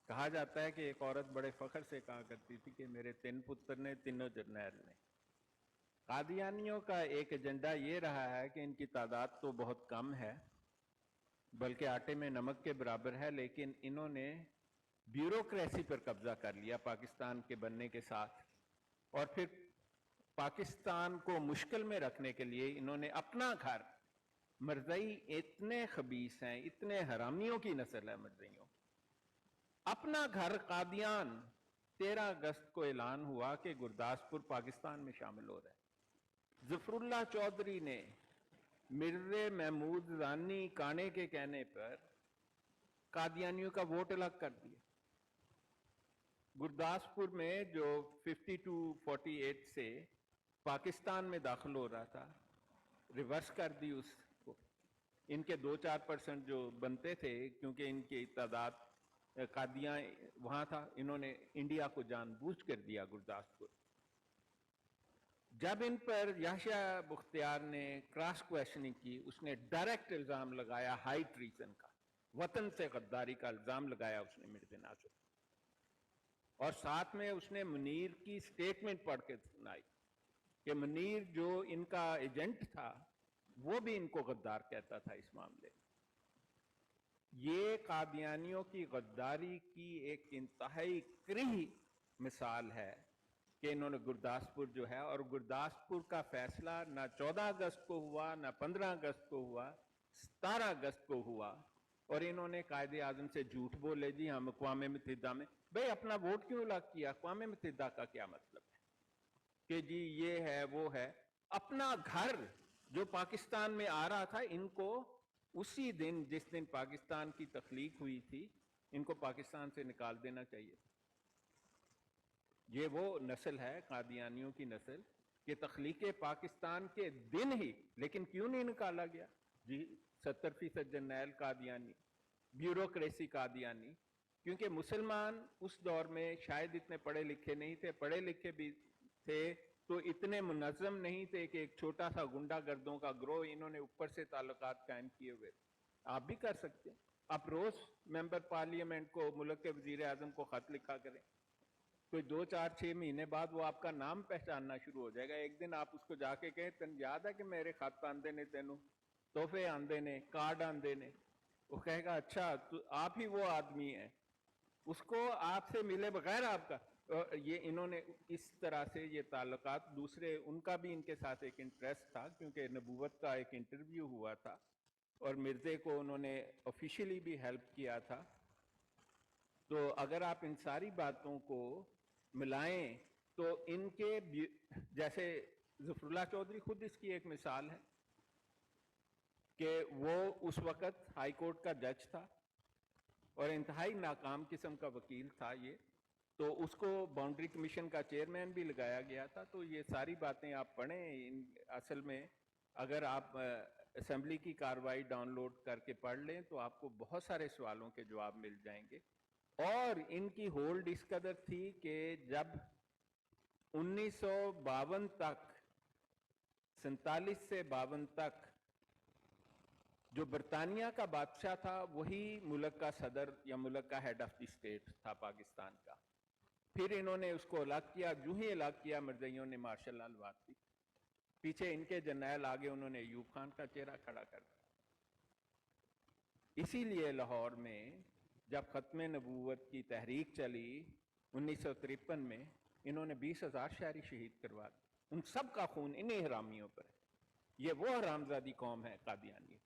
कहा जाता है कि एक औरत बड़े फख्र से कहा करती थी कि मेरे 3 पुत्र ने, तीनों जर्नैल ने। कादियानियों का एक एजेंडा ये रहा है कि इनकी तादाद तो बहुत कम है, बल्कि आटे में नमक के बराबर है, लेकिन इन्होंने ब्यूरोक्रेसी पर कब्जा कर लिया पाकिस्तान के बनने के साथ, और फिर पाकिस्तान को मुश्किल में रखने के लिए इन्होंने अपना घर, मरज़ई इतने खबीस हैं, इतने हरामियों की नस्ल है मरज़इयों, अपना घर कादियान 13 अगस्त को ऐलान हुआ कि गुरदासपुर पाकिस्तान में शामिल हो रहा है। ज़फ़रुल्लाह चौधरी ने मिर्ज़े महमूद रानी काने के कहने पर कादियानियों का वोट अलग कर दिया। गुरदासपुर में जो 52-48 से पाकिस्तान में दाखिल हो रहा था, रिवर्स कर दी उसको। इनके 2-4% जो बनते थे, क्योंकि इनकी तादाद कादियां वहां था, इन्होंने इंडिया को जानबूझ कर दिया गुरदासपुर। जब इन पर याहिया मुख्तियार ने क्रॉस क्वेश्चनिंग की, उसने डायरेक्ट इल्जाम लगाया हाई ट्रीजन का, वतन से गद्दारी का इल्जाम लगाया उसने मिर्ज़ा नासिर, और साथ में उसने मुनीर की स्टेटमेंट पढ़ के सुनाई कि मुनीर जो इनका एजेंट था वो भी इनको गद्दार कहता था इस मामले में। ये कादियानियों की गद्दारी की एक इंतहाई करीह मिसाल है कि इन्होंने गुरदासपुर जो है, और गुरदासपुर का फैसला ना 14 अगस्त को हुआ, ना 15 अगस्त को हुआ, 17 अगस्त को हुआ, और इन्होंने कायदे आज़म से झूठ बोले जी हम अक़वाम मुत्तहिदा में। भाई अपना वोट क्यों अलग किया? अक़वाम मुत्तहिदा का क्या मतलब है कि जी ये है वो है? अपना घर जो पाकिस्तान में आ रहा था, इनको उसी दिन जिस दिन पाकिस्तान की तख्लीक हुई थी, इनको पाकिस्तान से निकाल देना चाहिए। ये वो नस्ल है कादियानियों की नस्ल कि तख्लीक पाकिस्तान के दिन ही, लेकिन क्यों नहीं निकाला गया जी? 70% जर्नैल कादियानी, ब्यूरोक्रेसी कादियानी, क्योंकि मुसलमान उस दौर में शायद इतने पढ़े लिखे नहीं थे, पढ़े लिखे भी थे तो इतने मुनज़्ज़म नहीं थे कि एक छोटा सा गुंडागर्दों का ग्रोह इन्होंने ऊपर से ताल्लुकात कायम किए हुए। आप भी कर सकते हैं, आप रोज मेंबर पार्लियामेंट को, मुल्क के वजीर आजम को खत लिखा करें, कोई 2-4-6 महीने बाद वो आपका नाम पहचानना शुरू हो जाएगा। एक दिन आप उसको जाके कहें तेन याद है कि मेरे खत आंदे ने, तेनू तोहफे आंदे ने, कार्ड आंदे ने, वो कहेगा अच्छा तो आप ही वो आदमी है, उसको आपसे मिले बगैर आपका। ये इन्होंने इस तरह से ये ताल्लुकात दूसरे, उनका भी इनके साथ एक इंटरेस्ट था क्योंकि नबूवत का एक इंटरव्यू हुआ था और मिर्जे को उन्होंने ऑफिशियली भी हेल्प किया था। तो अगर आप इन सारी बातों को मिलाएं तो इनके जैसे ज़फ़रुल्लाह चौधरी खुद इसकी एक मिसाल है कि वो उस वक़्त हाई कोर्ट का जज था और इंतहाई नाकाम किस्म का वकील था ये, तो उसको बाउंड्री कमीशन का चेयरमैन भी लगाया गया था। तो ये सारी बातें आप पढ़ें, असल में अगर आप असेंबली की कार्रवाई डाउनलोड करके पढ़ लें तो आपको बहुत सारे सवालों के जवाब मिल जाएंगे। और इनकी होल्ड इस कदर थी कि जब 1952 तक, 47 से 52 तक जो बरतानिया का बादशाह था वही मुल्क का सदर या मुल्क का हेड ऑफ द स्टेट था पाकिस्तान का। फिर इन्होंने उसको अलग किया, जो ही अलग किया मिर्ज़ाइयों ने मार्शल लॉ लगा दी, पीछे इनके जर्नैल आगे उन्होंने अयूब खान का चेहरा खड़ा कर दिया। इसीलिए लाहौर में जब खत्म नबूवत की तहरीक चली 1953 में, इन्होंने 20,000 शायरी शहीद करवा दी। उन सब का खून इन्हीं हरामियों पर है। ये वो हरामजादी कौम है कादियानी।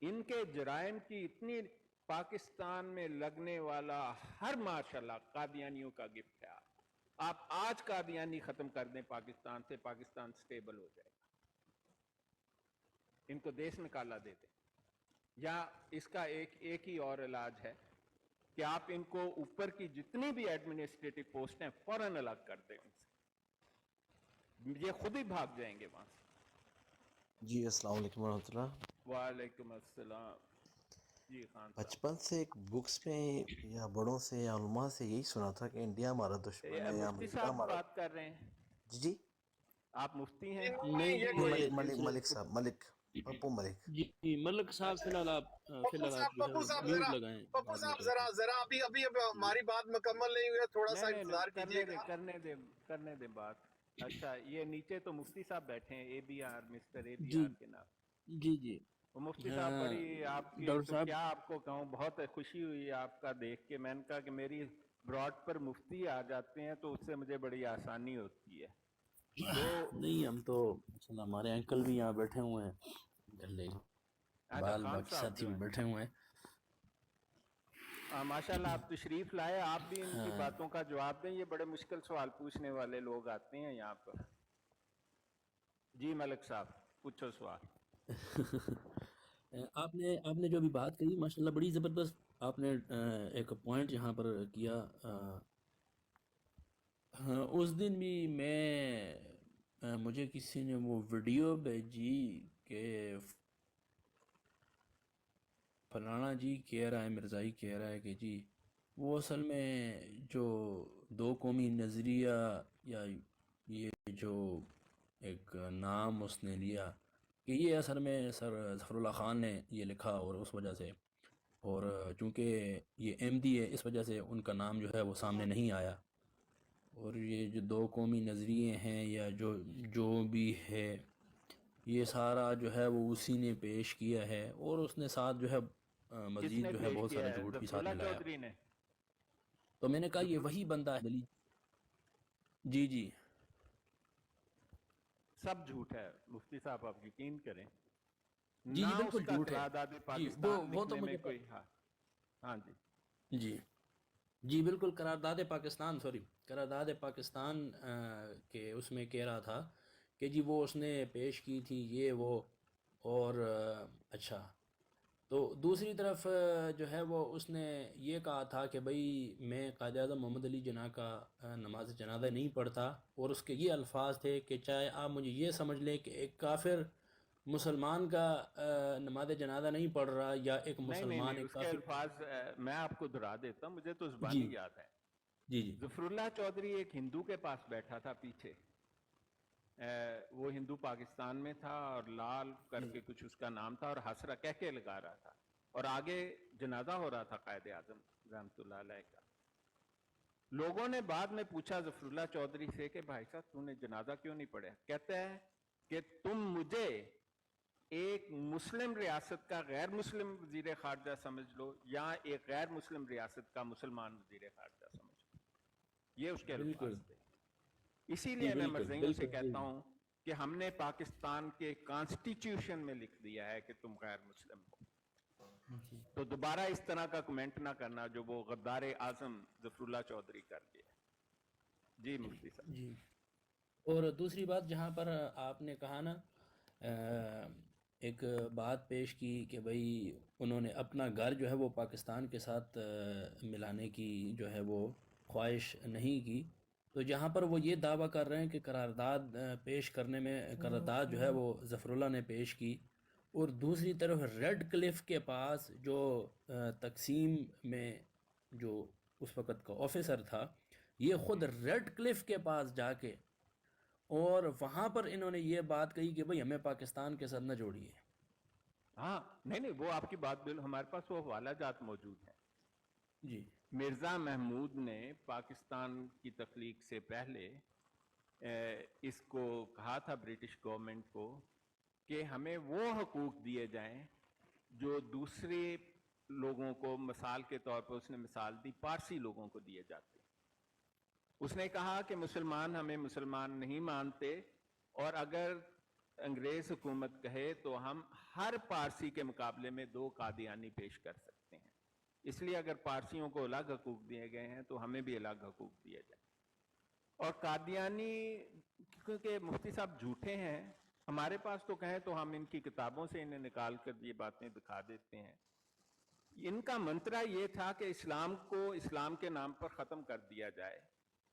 इनके जराइम की इतनी, पाकिस्तान में लगने वाला हर माशाल्लाह कादियानियों का गिफ्ट है। आप आज कादियानी खत्म कर दें पाकिस्तान से, पाकिस्तान स्टेबल हो जाएगा। इनको देश निकाला दे दें, या इसका एक ही और इलाज है कि आप इनको ऊपर की जितनी भी एडमिनिस्ट्रेटिव पोस्ट हैं फौरन अलग कर दें उनसे, ये खुद ही भाग जाएंगे वहां से। जी अस्सलाम वालेकुम रहमतुल्लाह। वालेकुम अस्सलाम। जी खान साहब। बचपन से एक बुक्स में या बड़ों से या उलमा से यही सुना था कि इंडिया हमारा दुश्मन है या मुफ्ती अमेरिका साहब हमारा। बात कर रहे हैं? जी जी आप मुफ्ती हैं? मलिक मलिक मलिक साहब, मलिक पप्पू मलिक। जी मलिक साहब फिलहाल आप पप्पू साहब म्यूट जरा, लगाएं। पप्पू साहब जरा अभी अभी हमारी बात मुकम्मल नहीं हुई है, थोड़ा सा इंतजार कीजिएगा। करने दे बात। अच्छा, ये नीचे तो मुफ्ती साहब बैठे हैं, ABR, मिस्टर जी ABR के नाम। जी वो मुफ्ती साहब बड़ी आपकी, डॉक्टर तो साहब क्या आपको कहूँ, बहुत खुशी हुई आपका देख के। मैंने कहा कि मेरी ब्रॉड पर मुफ्ती आ जाते हैं तो उससे मुझे बड़ी आसानी होती है। तो नहीं, हम तो हमारे अंकल भी यहाँ बैठे हुए हैं, बाल खान बाकी साहब साथी जो भी हैं, बैठे हुए हैं। माशाल्लाह आप तशरीफ लाए, आप भी इनकी बातों का जवाब दें। ये बड़े मुश्किल सवाल पूछने वाले लोग आते हैं यहाँ पर। जी मलिक साहब, पूछो सवाल। आपने जो भी बात कही माशाल्लाह बड़ी ज़बरदस्त आपने एक पॉइंट यहाँ पर किया। हाँ, उस दिन भी मुझे किसी ने वो वीडियो भेजी कि फलाना जी कह रहा है, मिर्ज़ाई कह रहा है कि जी वो असल में जो दो कौमी नज़रिया या ये जो एक नाम उसने लिया कि ये असल में सर ज़फ़रुल्लाह ख़ान ने ये लिखा और उस वजह से, और चूँकि ये अहमदी है इस वजह से उनका नाम जो है वो सामने नहीं आया। और ये जो दो कौमी नज़रिए हैं या जो भी है ये सारा जो है वो उसी ने पेश किया है, और उसने साथ जो है मज़ीद किसने जो है पेश बहुत किया सारा है? झूठ भी साथ ज़फ़रुल्लाह मिलाया। चौधरी ने? तो मैंने कहा ये वही बंदा है दलील। जी जी सब झूठ है मुफ्ती साहब, आप यकीन करें। जी ना जी बिल्कुल उसका झूठ है करारदाद जी, पाकिस्तान वो तो लिखने मुझे में कोई, हाँ जी जी जी बिल्कुल करारदाद पाकिस्तान, करारदाद पाकिस्तान के उसमें कह रहा था कि जी वो उसने पेश की थी ये वो। और अच्छा, तो दूसरी तरफ जो है वो उसने ये कहा था कि भाई मैं कायद-ए-आज़म मोहम्मद अली जिन्ना का नमाज जनाजा नहीं पढ़ता, और उसके ये अल्फाज थे कि चाहे आप मुझे ये समझ लें कि एक काफिर مسلمان کا نماز جنازہ نہیں پڑھ رہا یا ایک نہیں مسلمان ایک اس کے کافر. الفاظ میں آپ کو دہرا دیتا ہوں، مجھے تو جی زبانی یاد ہے. جی جی ظفر اللہ چودھری ایک ہندو کے پاس بیٹھا تھا پیچھے، وہ ہندو پاکستان میں تھا اور لال کر کے کچھ اس کا نام تھا، اور ہنس رہا کہہ کے لگا رہا تھا، اور آگے جنازہ ہو رہا تھا قائد اعظم رحمۃ اللہ علیہ کا. لوگوں نے بعد میں پوچھا ظفر اللہ چودھری سے کہ بھائی صاحب تو نے جنازہ کیوں نہیں پڑھا؟ کہتا ہے کہ تم مجھے ایک مسلم ریاست کا غیر مسلم وزیر خارجہ سمجھ لو یا ایک غیر مسلم ریاست کا مسلمان وزیر خارجہ سمجھ لو. یہ اس کے بالکل الفاظ تھے. اسی جی لیے میں بالکل مرزائیوں سے بالکل کہتا ہوں کہ ہم نے پاکستان کے کانسٹیٹیوشن میں لکھ دیا ہے کہ تم غیر مسلم ہو. جی تو دوبارہ اس طرح کا کمنٹ نہ کرنا جو وہ غدار اعظم ظفر اللہ چودھری کر گیا. جی مفتی صاحب. جی. اور دوسری بات جہاں پر آپ نے کہا نا ایک بات پیش کی کہ بھئی انہوں نے اپنا گھر جو ہے وہ پاکستان کے ساتھ ملانے کی جو ہے وہ خواہش نہیں کی، تو جہاں پر وہ یہ دعویٰ کر رہے ہیں کہ قرارداد پیش کرنے میں قرارداد جو ہے وہ ظفر اللہ نے پیش کی، اور دوسری طرف ریڈ کلف کے پاس جو تقسیم میں جو اس وقت کا آفیسر تھا، یہ خود ریڈ کلف کے پاس جا کے اور وہاں پر انہوں نے یہ بات کہی کہ بھئی ہمیں پاکستان کے ساتھ نہ جوڑیے. ہاں نہیں وہ آپ کی بات ہمارے پاس وہ حوالہ جات موجود ہیں. جی مرزا محمود نے پاکستان کی تخلیق سے پہلے اس کو کہا تھا برٹش گورنمنٹ کو کہ ہمیں وہ حقوق دیے جائیں جو دوسرے لوگوں کو، مثال کے طور پر اس نے مثال دی پارسی لوگوں کو دیے جاتے. اس نے کہا کہ مسلمان ہمیں مسلمان نہیں مانتے، اور اگر انگریز حکومت کہے تو ہم ہر پارسی کے مقابلے میں 2 قادیانی پیش کر سکتے ہیں. اس لیے اگر پارسیوں کو الگ حقوق دیے گئے ہیں تو ہمیں بھی الگ حقوق دیے جائیں. اور قادیانی کیونکہ مفتی صاحب جھوٹے ہیں، ہمارے پاس تو کہیں تو ہم ان کی کتابوں سے انہیں نکال کر یہ باتیں دکھا دیتے ہیں. ان کا منترا یہ تھا کہ اسلام کو اسلام کے نام پر ختم کر دیا جائے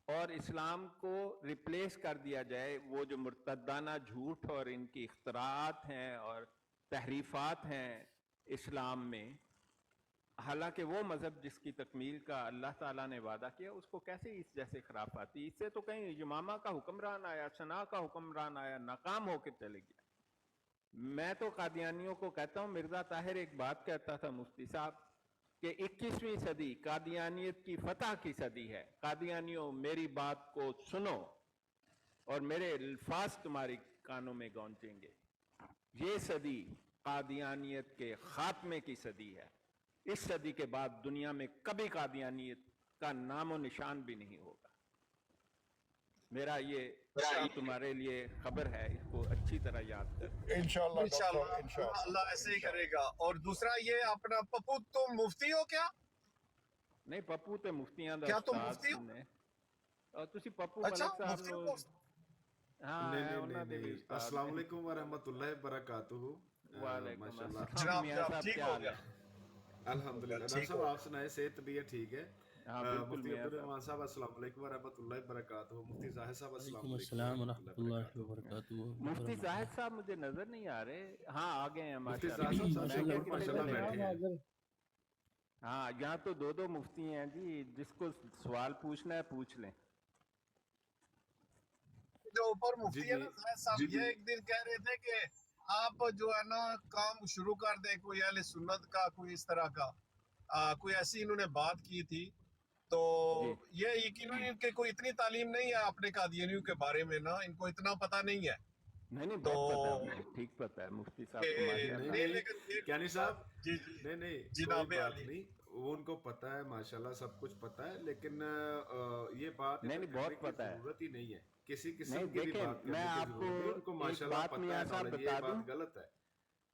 اور اسلام کو ریپلیس کر دیا جائے. وہ جو مرتدانہ جھوٹ اور ان کی اختراعات ہیں اور تحریفات ہیں اسلام میں، حالانکہ وہ مذہب جس کی تکمیل کا اللہ تعالیٰ نے وعدہ کیا، اس کو کیسے اس جیسے خرافاتی؟ اس سے تو کہیں یمامہ کا حکمران آیا، سنا کا حکمران آیا، ناکام ہو کے چلے گیا. میں تو قادیانیوں کو کہتا ہوں، مرزا طاہر ایک بات کہتا تھا مفتی صاحب کہ 21ویں صدی قادیانیت کی فتح کی صدی ہے. قادیانیوں میری بات کو سنو اور میرے الفاظ تمہاری کانوں میں گونجیں گے. یہ صدی قادیانیت کے خاتمے کی صدی ہے. اس صدی کے بعد دنیا میں کبھی قادیانیت کا نام و نشان بھی نہیں ہوگا. میرا یہ تمہارے لیے خبر ہے، اس کو اچھی طرح یاد کر. انشاءاللہ اللہ ایسے ہی کرے گا. اور دوسرا یہ اپنا پپو تم مفتی ہو کیا؟ نہیں پپو تے مفتیاں دا کیا تم استاد مفتی ہو؟ نے. اور تسی پپو اچھا ملک صاحب مفتی نو ہو؟ ہاں نہیں ہے نہیں انہاں نہیں دے بھی نہیں استاد السلام نے. علیکم ورحمۃ اللہ وبرکاتہ. وعلیکم ماشاءاللہ السلام. میاں جناب صاحب ٹھیک کیا ہو حال گیا؟ ہے؟ الحمدللہ. ڈاکٹر ٹھیک صاحب ہو آپ سنائیں، صحت طبیعت ٹھیک ہے؟ ہاں بالکل مفتی میاں عبد صاحب. الرحمان صاحب السلام علیکم ورحمۃ اللہ وبرکاتہ. مفتی زاہد صاحب السلام وعلیکم علیکم السلام ورحمۃ اللہ ورحمۃ اللہ وبرکاتہ. وبرکاتہ. مفتی محترم زاہد صاحب مجھے نظر نہیں آ رہے. ہاں آ گئے ہیں مفتی ماشاء زاہد اللہ. صاحب میں ماشاء سب کیا سے اللہ اوپر کتنے ماشاء اللہ چلے بیٹھے گئے؟ ہیں. ہاں یہاں تو 2 مفتی ہیں جی، جس کو سوال پوچھنا ہے پوچھ لیں. جو اوپر جی مفتی ہے جی نا زاہد صاحب، یہ ایک دن کہہ رہے تھے کہ آپ جو ہے نا کام شروع کر دیں، کوئی اہل سنت کا، کوئی اس طرح کا کوئی ایسی انہوں نے بات کی تھی. تو جی یہ یقیناً ان کے کوئی اتنی تعلیم نہیں ہے اپنے قادیانیوں کے بارے میں، نا ان کو اتنا پتہ نہیں ہے. نہیں تو بہت پتہ ہے انہیں، ٹھیک پتہ ہے مفتی کہ صاحب کو ماشاء نہیں اللہ. نہیں، نہیں لیکن یہ کیانی صاحب، جی جی نہیں نہیں کوئی جناب بات علی. نہیں، وہ ان کو پتہ ہے ماشاءاللہ، سب کچھ پتہ ہے، لیکن یہ بات نہیں ادھر نہیں کرنے بہت کی پتہ ہے. ضرورت ہی نہیں ہے. کسی نہیں قسم کی بھی دیکھیں بات میں کرنے کی آپ کو ضرورت نہیں. ان کو ایک ماشاءاللہ بات پتہ میاں ہے، صاحب نالج، یہ بتا دوں. بات غلط ہے.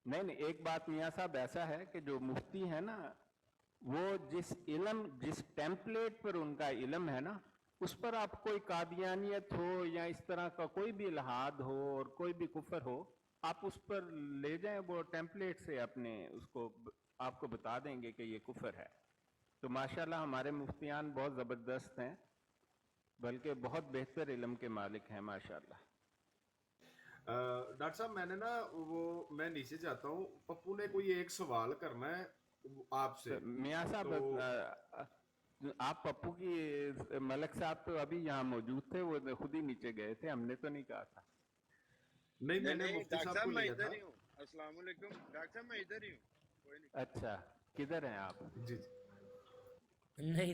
نہیں ایک بات میاں صاحب ایسا ہے کہ جو مفتی ہے نا، وہ جس ٹیمپلیٹ پر ان کا علم ہے نا، اس پر آپ کوئی قادیانیت ہو یا اس طرح کا کوئی بھی الحاد ہو اور کوئی بھی کفر ہو، آپ اس پر لے جائیں، وہ ٹیمپلیٹ سے اپنے اس کو آپ کو بتا دیں گے کہ یہ کفر ہے. تو ماشاءاللہ ہمارے مفتیان بہت زبردست ہیں، بلکہ بہت بہتر علم کے مالک ہیں ماشاءاللہ. डॉक्टर साहब मैंने ना वो मैं नीचे जाता हूँ, पप्पू ने कोई एक सवाल करना है आपसे। मियाँ साहब आप पप्पू की मलक साहब तो अभी यहाँ मौजूद थे, वो खुद ही नीचे गए थे, हमने तो नहीं कहा था। नहीं मैंने नहीं मुफ्ती डॉक्टर साहब साहब को मैं लिया था। इधर ही हूँ। अस्सलाम वालेकुम डॉक्टर साहब मैं इधर ही हूँ, कोई नहीं। अच्छा, किधर हैं आप? जी नहीं